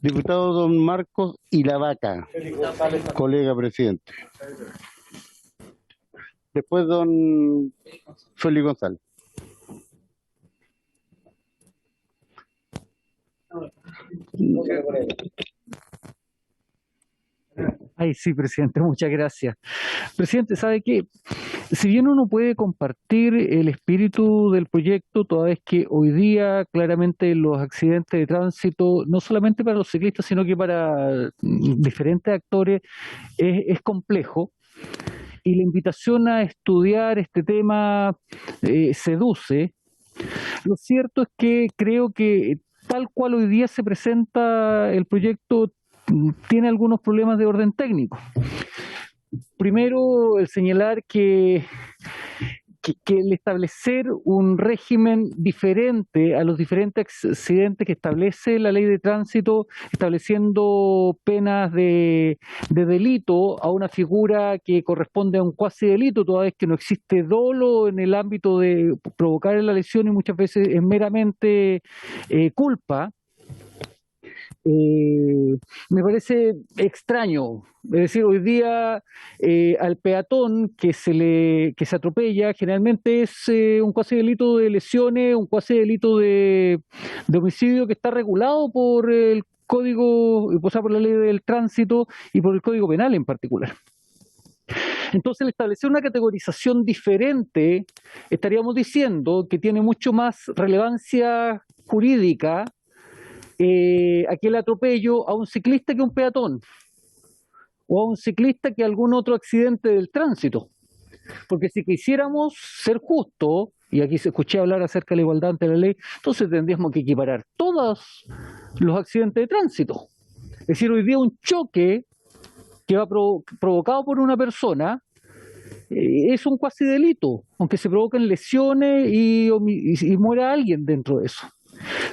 Diputado don Marcos Ilavaca, colega presidente. Después don Félix González. Ay, sí, presidente, muchas gracias. Presidente, ¿sabe qué? Si bien uno puede compartir el espíritu del proyecto, toda vez que hoy día claramente los accidentes de tránsito, no solamente para los ciclistas, sino que para diferentes actores, es complejo. Y la invitación a estudiar este tema seduce. Lo cierto es que creo que tal cual hoy día se presenta el proyecto, tiene algunos problemas de orden técnico. Primero, el señalar que el establecer un régimen diferente a los diferentes accidentes que establece la ley de tránsito, estableciendo penas de delito a una figura que corresponde a un cuasi delito, toda vez que no existe dolo en el ámbito de provocar la lesión y muchas veces es meramente culpa. Me parece extraño. Es decir, hoy día al peatón que se atropella generalmente es un cuasi delito de lesiones, un cuasi delito de homicidio que está regulado por el Código, o sea, por la ley del tránsito y por el Código Penal en particular. Entonces, al establecer una categorización diferente, estaríamos diciendo que tiene mucho más relevancia jurídica aquel atropello a un ciclista que a un peatón, o a un ciclista que a algún otro accidente del tránsito. Porque si quisiéramos ser justos, y aquí se escuché hablar acerca de la igualdad ante la ley, entonces tendríamos que equiparar todos los accidentes de tránsito. Es decir, hoy día un choque que va provocado por una persona es un cuasi delito, aunque se provoquen lesiones y muera alguien dentro de eso.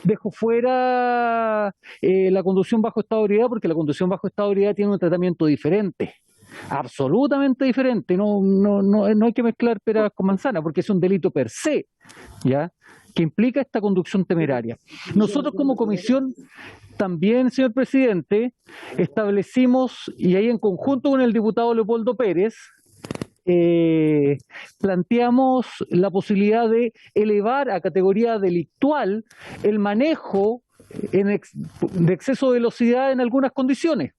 Dejo fuera la conducción bajo estado de ebriedad, porque la conducción bajo estado de ebriedad tiene un tratamiento diferente, absolutamente diferente. No hay que mezclar peras con manzanas, porque es un delito per se, ¿ya?, que implica esta conducción temeraria. Nosotros como comisión también, señor presidente, establecimos, y ahí en conjunto con el diputado Leopoldo Pérez, planteamos la posibilidad de elevar a categoría delictual el manejo de exceso de velocidad en algunas condiciones.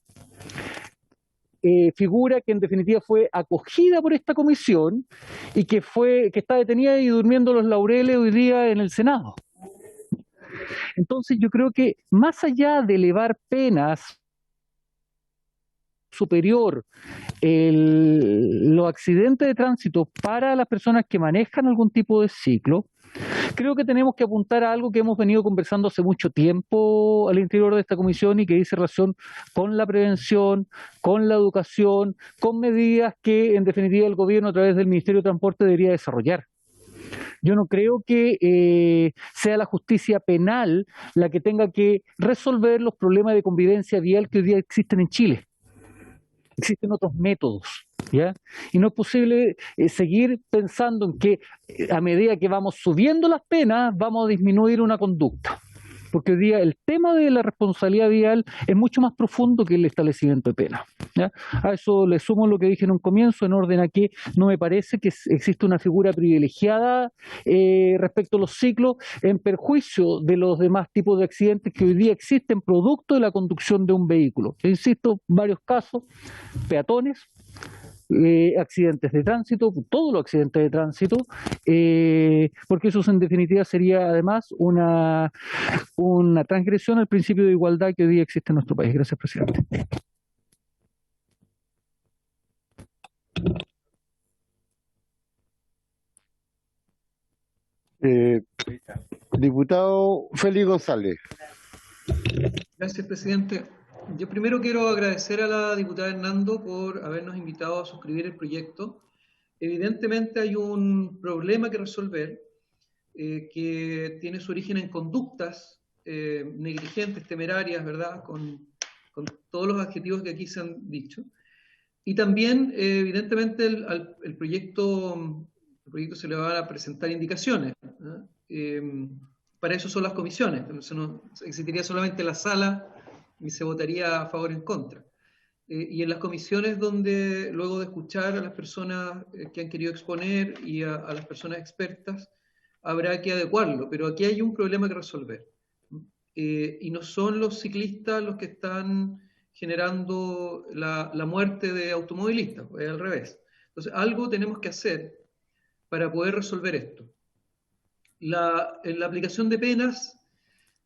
Figura que en definitiva fue acogida por esta comisión y que está detenida y durmiendo los laureles hoy día en el Senado. Entonces yo creo que más allá de elevar penas superior los accidentes de tránsito para las personas que manejan algún tipo de ciclo, creo que tenemos que apuntar a algo que hemos venido conversando hace mucho tiempo al interior de esta comisión y que dice relación con la prevención, con la educación, con medidas que en definitiva el gobierno a través del Ministerio de Transporte debería desarrollar. Yo no creo que sea la justicia penal la que tenga que resolver los problemas de convivencia vial que hoy día existen en Chile. Existen otros métodos, ¿ya? Y no es posible seguir pensando en que a medida que vamos subiendo las penas vamos a disminuir una conducta. Porque hoy día el tema de la responsabilidad vial es mucho más profundo que el establecimiento de penas, ¿ya? A eso le sumo lo que dije en un comienzo, en orden a que no me parece que existe una figura privilegiada respecto a los ciclos en perjuicio de los demás tipos de accidentes que hoy día existen producto de la conducción de un vehículo. Yo insisto, varios casos, peatones, accidentes de tránsito, todos los accidentes de tránsito, porque eso en definitiva sería además una transgresión al principio de igualdad que hoy día existe en nuestro país. Gracias, presidente. Diputado Félix González. Gracias, presidente. Yo primero quiero agradecer a la diputada Hernando por habernos invitado a suscribir el proyecto. Evidentemente hay un problema que resolver que tiene su origen en conductas negligentes, temerarias, ¿verdad? Con todos los adjetivos que aquí se han dicho. Y también, evidentemente, el proyecto se le van a presentar indicaciones, ¿no? Para eso son las comisiones. Entonces no existiría solamente la sala y se votaría a favor o en contra. Y en las comisiones donde, luego de escuchar a las personas que han querido exponer y a las personas expertas, habrá que adecuarlo. Pero aquí hay un problema que resolver. Y no son los ciclistas los que están generando la muerte de automovilistas, es al revés. Entonces, algo tenemos que hacer para poder resolver esto. En la aplicación de penas,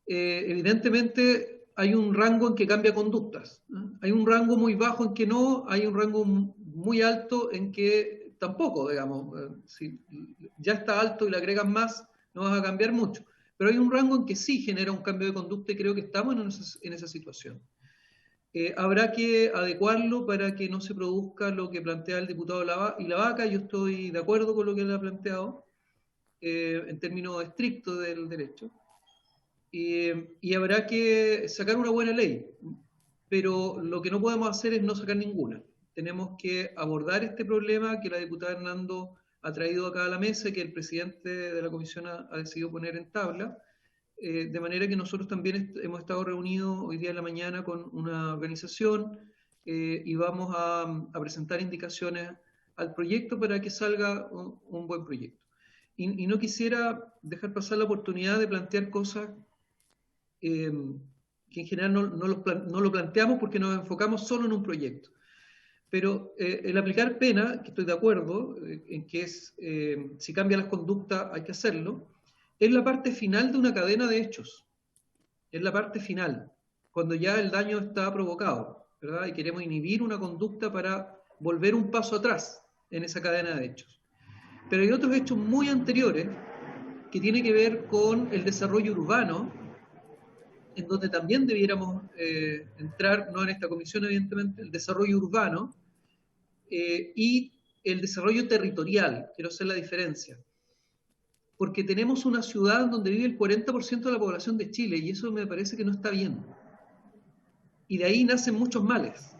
evidentemente, hay un rango en que cambia conductas, ¿no? Hay un rango muy bajo en que no, hay un rango muy alto en que tampoco, digamos. Si ya está alto y le agregan más, no vas a cambiar mucho. Pero hay un rango en que sí genera un cambio de conducta y creo que estamos en esa situación. Habrá que adecuarlo para que no se produzca lo que plantea el diputado Ilavaca. Yo estoy de acuerdo con lo que él ha planteado en términos estrictos del derecho. Y habrá que sacar una buena ley, pero lo que no podemos hacer es no sacar ninguna. Tenemos que abordar este problema que la diputada Hernando ha traído acá a la mesa y que el presidente de la comisión ha decidido poner en tabla, de manera que nosotros también hemos estado reunidos hoy día en la mañana con una organización y vamos a presentar indicaciones al proyecto para que salga un buen proyecto. Y no quisiera dejar pasar la oportunidad de plantear cosas que en general no lo planteamos porque nos enfocamos solo en un proyecto. Pero el aplicar pena, que estoy de acuerdo, en que es, si cambia las conductas hay que hacerlo, es la parte final de una cadena de hechos. Es la parte final, cuando ya el daño está provocado, ¿verdad? Y queremos inhibir una conducta para volver un paso atrás en esa cadena de hechos. Pero hay otros hechos muy anteriores que tienen que ver con el desarrollo urbano, en donde también debiéramos entrar, no en esta comisión evidentemente, el desarrollo urbano y el desarrollo territorial, quiero hacer la diferencia. Porque tenemos una ciudad donde vive el 40% de la población de Chile y eso me parece que no está bien. Y de ahí nacen muchos males.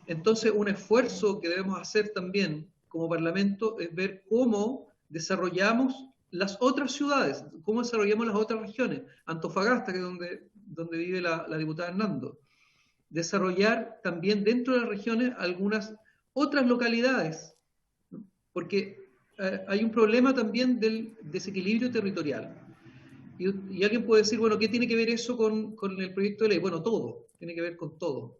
Entonces, un esfuerzo que debemos hacer también como Parlamento es ver cómo desarrollamos las otras ciudades, cómo desarrollamos las otras regiones. Antofagasta, que es donde vive la diputada Hernando. Desarrollar también dentro de las regiones algunas otras localidades, ¿no? Porque hay un problema también del desequilibrio territorial. Y alguien puede decir, bueno, ¿qué tiene que ver eso con el proyecto de ley? Bueno, todo, tiene que ver con todo.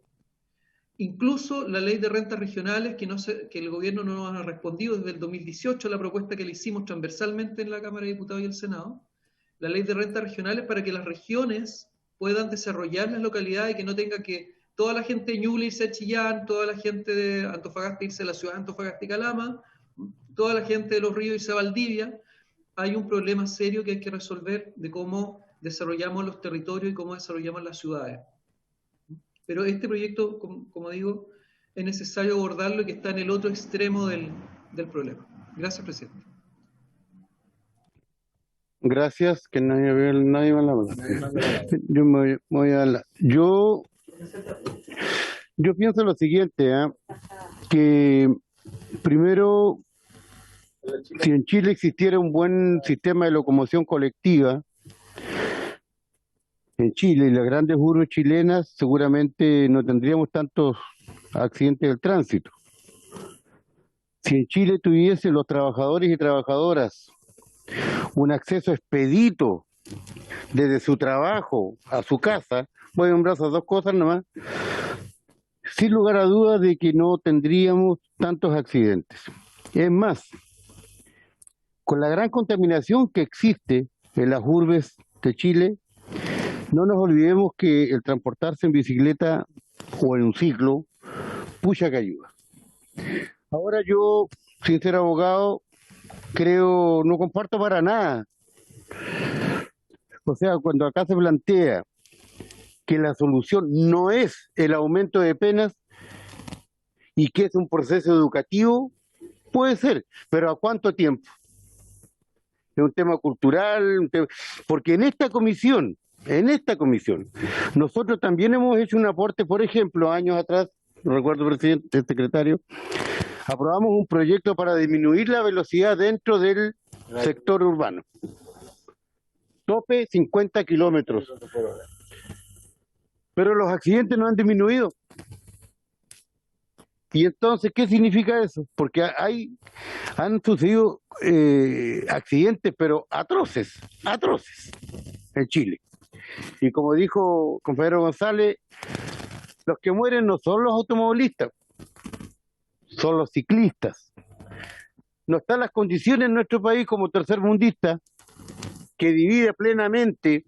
Incluso la ley de rentas regionales, que el gobierno no nos ha respondido desde el 2018, la propuesta que le hicimos transversalmente en la Cámara de Diputados y el Senado, la ley de rentas regionales para que las regiones puedan desarrollar las localidades y que no tenga que toda la gente de Ñuble irse a Chillán, toda la gente de Antofagasta irse a la ciudad de Antofagasta y Calama, toda la gente de Los Ríos irse a Valdivia. Hay un problema serio que hay que resolver de cómo desarrollamos los territorios y cómo desarrollamos las ciudades. Pero este proyecto, como digo, es necesario abordarlo y que está en el otro extremo del problema. Gracias, presidente. Gracias, que nadie más la habla. Yo me voy a hablar. Yo pienso lo siguiente, que primero, si en Chile existiera un buen sistema de locomoción colectiva, en Chile y las grandes urbes chilenas, seguramente no tendríamos tantos accidentes del tránsito. Si en Chile tuviesen los trabajadores y trabajadoras un acceso expedito desde su trabajo a su casa, voy a nombrar esas dos cosas nomás, sin lugar a dudas de que no tendríamos tantos accidentes. Es más, con la gran contaminación que existe en las urbes de Chile, no nos olvidemos que el transportarse en bicicleta o en un ciclo, pucha que ayuda. Ahora yo, sin ser abogado, no comparto para nada. O sea, cuando acá se plantea que la solución no es el aumento de penas y que es un proceso educativo, puede ser, pero ¿a cuánto tiempo? Es un tema cultural, porque en esta comisión, nosotros también hemos hecho un aporte, por ejemplo, años atrás, no recuerdo, presidente, secretario, aprobamos un proyecto para disminuir la velocidad dentro del sector urbano. Tope 50 kilómetros. Pero los accidentes no han disminuido. Y entonces, ¿qué significa eso? Porque han sucedido accidentes, pero atroces en Chile. Y como dijo el compañero González, los que mueren no son los automovilistas, son los ciclistas. No están las condiciones en nuestro país como tercermundista que divide plenamente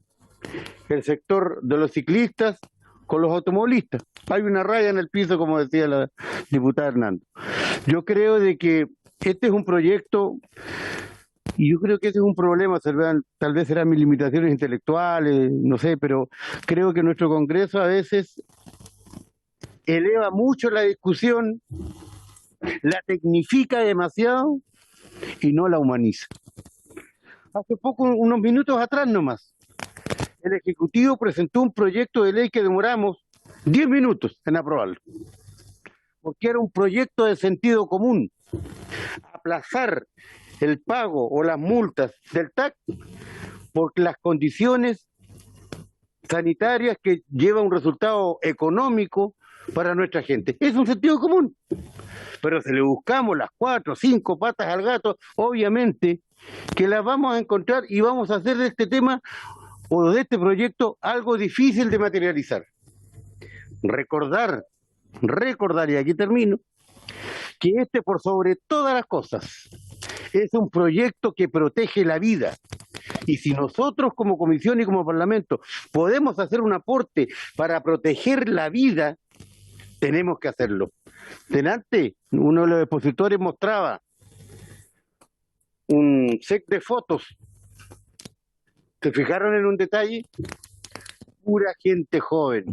el sector de los ciclistas con los automovilistas. Hay una raya en el piso, como decía la diputada Hernando. Yo creo de que este es un proyecto, y yo creo que ese es un problema, tal vez serán mis limitaciones intelectuales, no sé, pero creo que nuestro Congreso a veces eleva mucho la discusión, la tecnifica demasiado y no la humaniza. Hace poco, unos minutos atrás nomás, el Ejecutivo presentó un proyecto de ley que demoramos 10 minutos en aprobarlo, porque era un proyecto de sentido común. Aplazar el pago o las multas del TAC por las condiciones sanitarias que lleva un resultado económico para nuestra gente. Es un sentido común. Pero si le buscamos las 4 o 5 patas al gato, obviamente que las vamos a encontrar y vamos a hacer de este tema o de este proyecto algo difícil de materializar. Recordar, y aquí termino, que este por sobre todas las cosas es un proyecto que protege la vida. Y si nosotros como comisión y como parlamento podemos hacer un aporte para proteger la vida, tenemos que hacerlo. Delante, uno de los expositores mostraba un set de fotos. ¿Se fijaron en un detalle? Pura gente joven.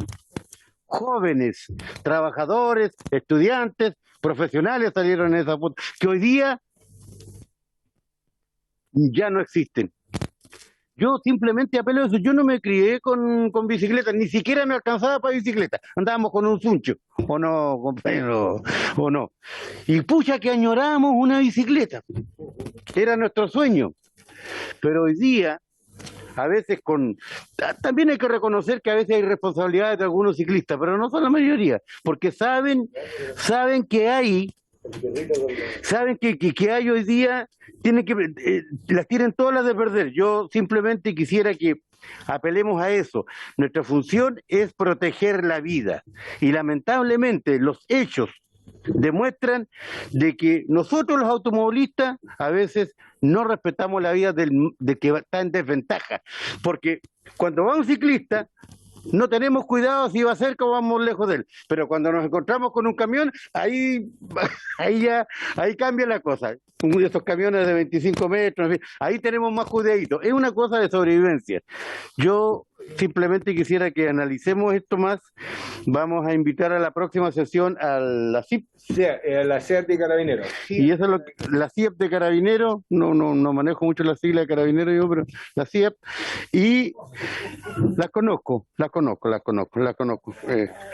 Jóvenes, trabajadores, estudiantes, profesionales salieron en esa foto, que hoy día ya no existen. Yo simplemente apelo a eso. Yo no me crié con bicicleta, ni siquiera me alcanzaba para bicicleta. Andábamos con un suncho, o no, compañero, o no. Y pucha que añorábamos una bicicleta. Era nuestro sueño. Pero hoy día, a veces también hay que reconocer que a veces hay responsabilidades de algunos ciclistas, pero no son la mayoría, porque saben que hay. Saben que hay hoy día, las tienen todas las de perder. Yo simplemente quisiera que apelemos a eso. Nuestra función es proteger la vida y lamentablemente los hechos demuestran de que nosotros los automovilistas a veces no respetamos la vida del que está en desventaja, porque cuando va un ciclista no tenemos cuidado si va cerca o vamos lejos de él, pero cuando nos encontramos con un camión, ahí cambia la cosa. Esos camiones de 25 metros, ahí tenemos más cuidadito. Es una cosa de sobrevivencia. Yo simplemente quisiera que analicemos esto más. Vamos a invitar a la próxima sesión a la CIP. La CIEP de Carabineros. Y eso es lo que, la CIEP de Carabineros, no manejo mucho la sigla de Carabineros yo, pero la CIEP, y la conozco.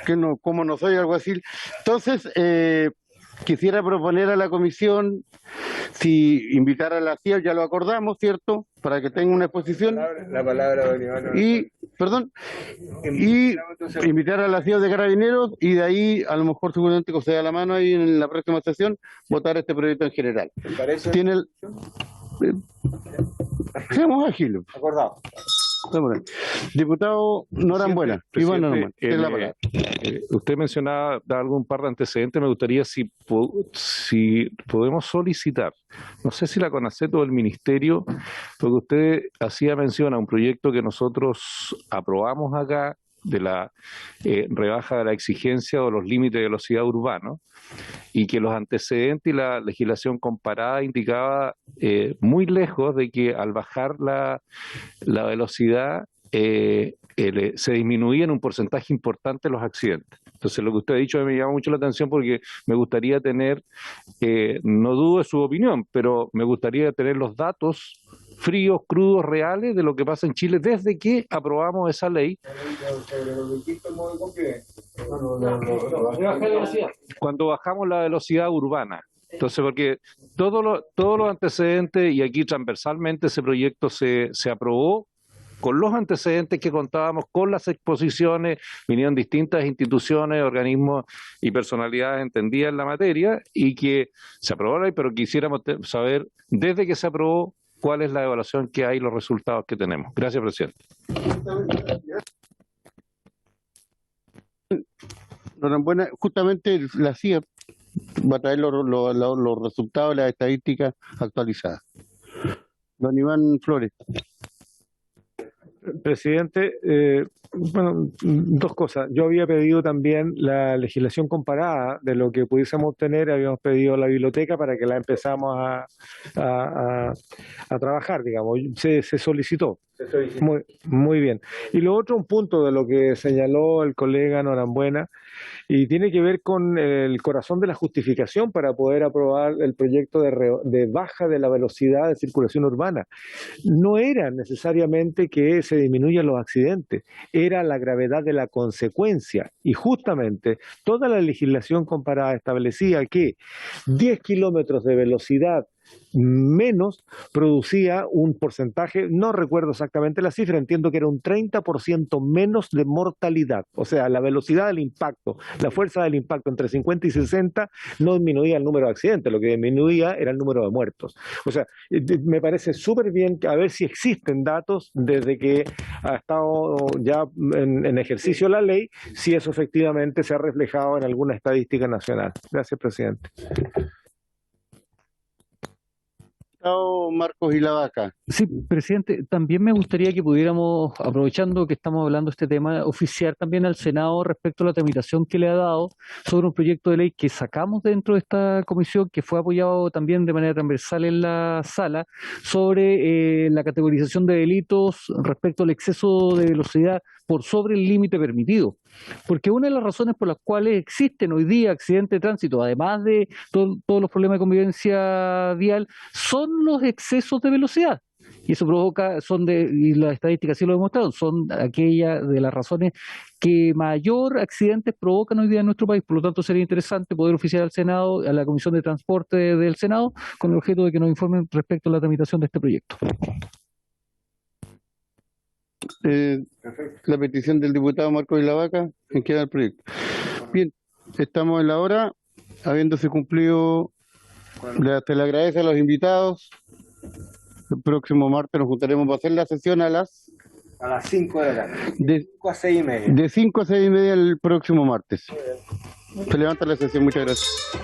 Que no, como no soy alguacil. Entonces, quisiera proponer a la comisión si invitar a la CIEP, ya lo acordamos, ¿cierto? Para que tenga una exposición. La palabra, don Iván. Y invitar a la CIEP de Carabineros y de ahí, a lo mejor seguramente que se da la mano ahí en la próxima sesión, votar este proyecto en general. ¿Te parece? Seamos ágiles. Acordado. Diputado Norambuena, Iván Norambuena, tiene la palabra. Usted mencionaba algún par de antecedentes, me gustaría si podemos solicitar, no sé si la CONACET o el Ministerio, porque usted hacía mención a un proyecto que nosotros aprobamos acá, de la rebaja de la exigencia o los límites de velocidad urbanos, y que los antecedentes y la legislación comparada indicaba muy lejos de que al bajar la velocidad se disminuía en un porcentaje importante los accidentes. Entonces lo que usted ha dicho me llama mucho la atención porque me gustaría tener, no dudo de su opinión, pero me gustaría tener los datos fríos, crudos, reales de lo que pasa en Chile desde que aprobamos esa ley. Cuando bajamos la velocidad urbana. Entonces, porque todos los antecedentes, y aquí transversalmente ese proyecto se aprobó con los antecedentes que contábamos, con las exposiciones, vinieron distintas instituciones, organismos y personalidades entendidas en la materia, y que se aprobó la ley, pero quisiéramos saber desde que se aprobó cuál es la evaluación que hay y los resultados que tenemos. Gracias, presidente. Norambuena, justamente la CIEP va a traer los resultados de las estadísticas actualizadas. Don Iván Flores. Presidente, bueno, dos cosas. Yo había pedido también la legislación comparada de lo que pudiésemos obtener, habíamos pedido la biblioteca para que la empezamos a trabajar, digamos. Se solicitó. Muy bien. Y lo otro, un punto de lo que señaló el colega Norambuena, y tiene que ver con el corazón de la justificación para poder aprobar el proyecto de baja de la velocidad de circulación urbana. No era necesariamente que se disminuyan los accidentes, era la gravedad de la consecuencia. Y justamente toda la legislación comparada establecía que 10 kilómetros de velocidad menos producía un porcentaje, no recuerdo exactamente la cifra, entiendo que era un 30% menos de mortalidad. O sea, la velocidad del impacto, la fuerza del impacto entre 50 y 60 no disminuía el número de accidentes, lo que disminuía era el número de muertos. O sea, me parece súper bien a ver si existen datos desde que ha estado ya en ejercicio la ley, si eso efectivamente se ha reflejado en alguna estadística nacional. Gracias, presidente. Marcos y la Vaca. Sí, presidente, también me gustaría que pudiéramos, aprovechando que estamos hablando de este tema, oficiar también al Senado respecto a la tramitación que le ha dado sobre un proyecto de ley que sacamos dentro de esta comisión, que fue apoyado también de manera transversal en la sala, sobre la categorización de delitos respecto al exceso de velocidad por sobre el límite permitido. Porque una de las razones por las cuales existen hoy día accidentes de tránsito, además de todos los problemas de convivencia vial, son los excesos de velocidad. Y eso provoca, y las estadísticas sí lo demostraron, son aquellas de las razones que mayor accidentes provocan hoy día en nuestro país. Por lo tanto, sería interesante poder oficiar al Senado, a la Comisión de Transporte del Senado, con el objeto de que nos informen respecto a la tramitación de este proyecto. La petición del diputado Marcos y la Vaca, en queda el proyecto. Bien, estamos en la hora, habiéndose cumplido, se le agradece a los invitados. El próximo martes nos juntaremos para hacer la sesión a las 5 de la tarde. De 5 a 6 y media. De 5 a 6 y media el próximo martes. Se levanta la sesión, muchas gracias.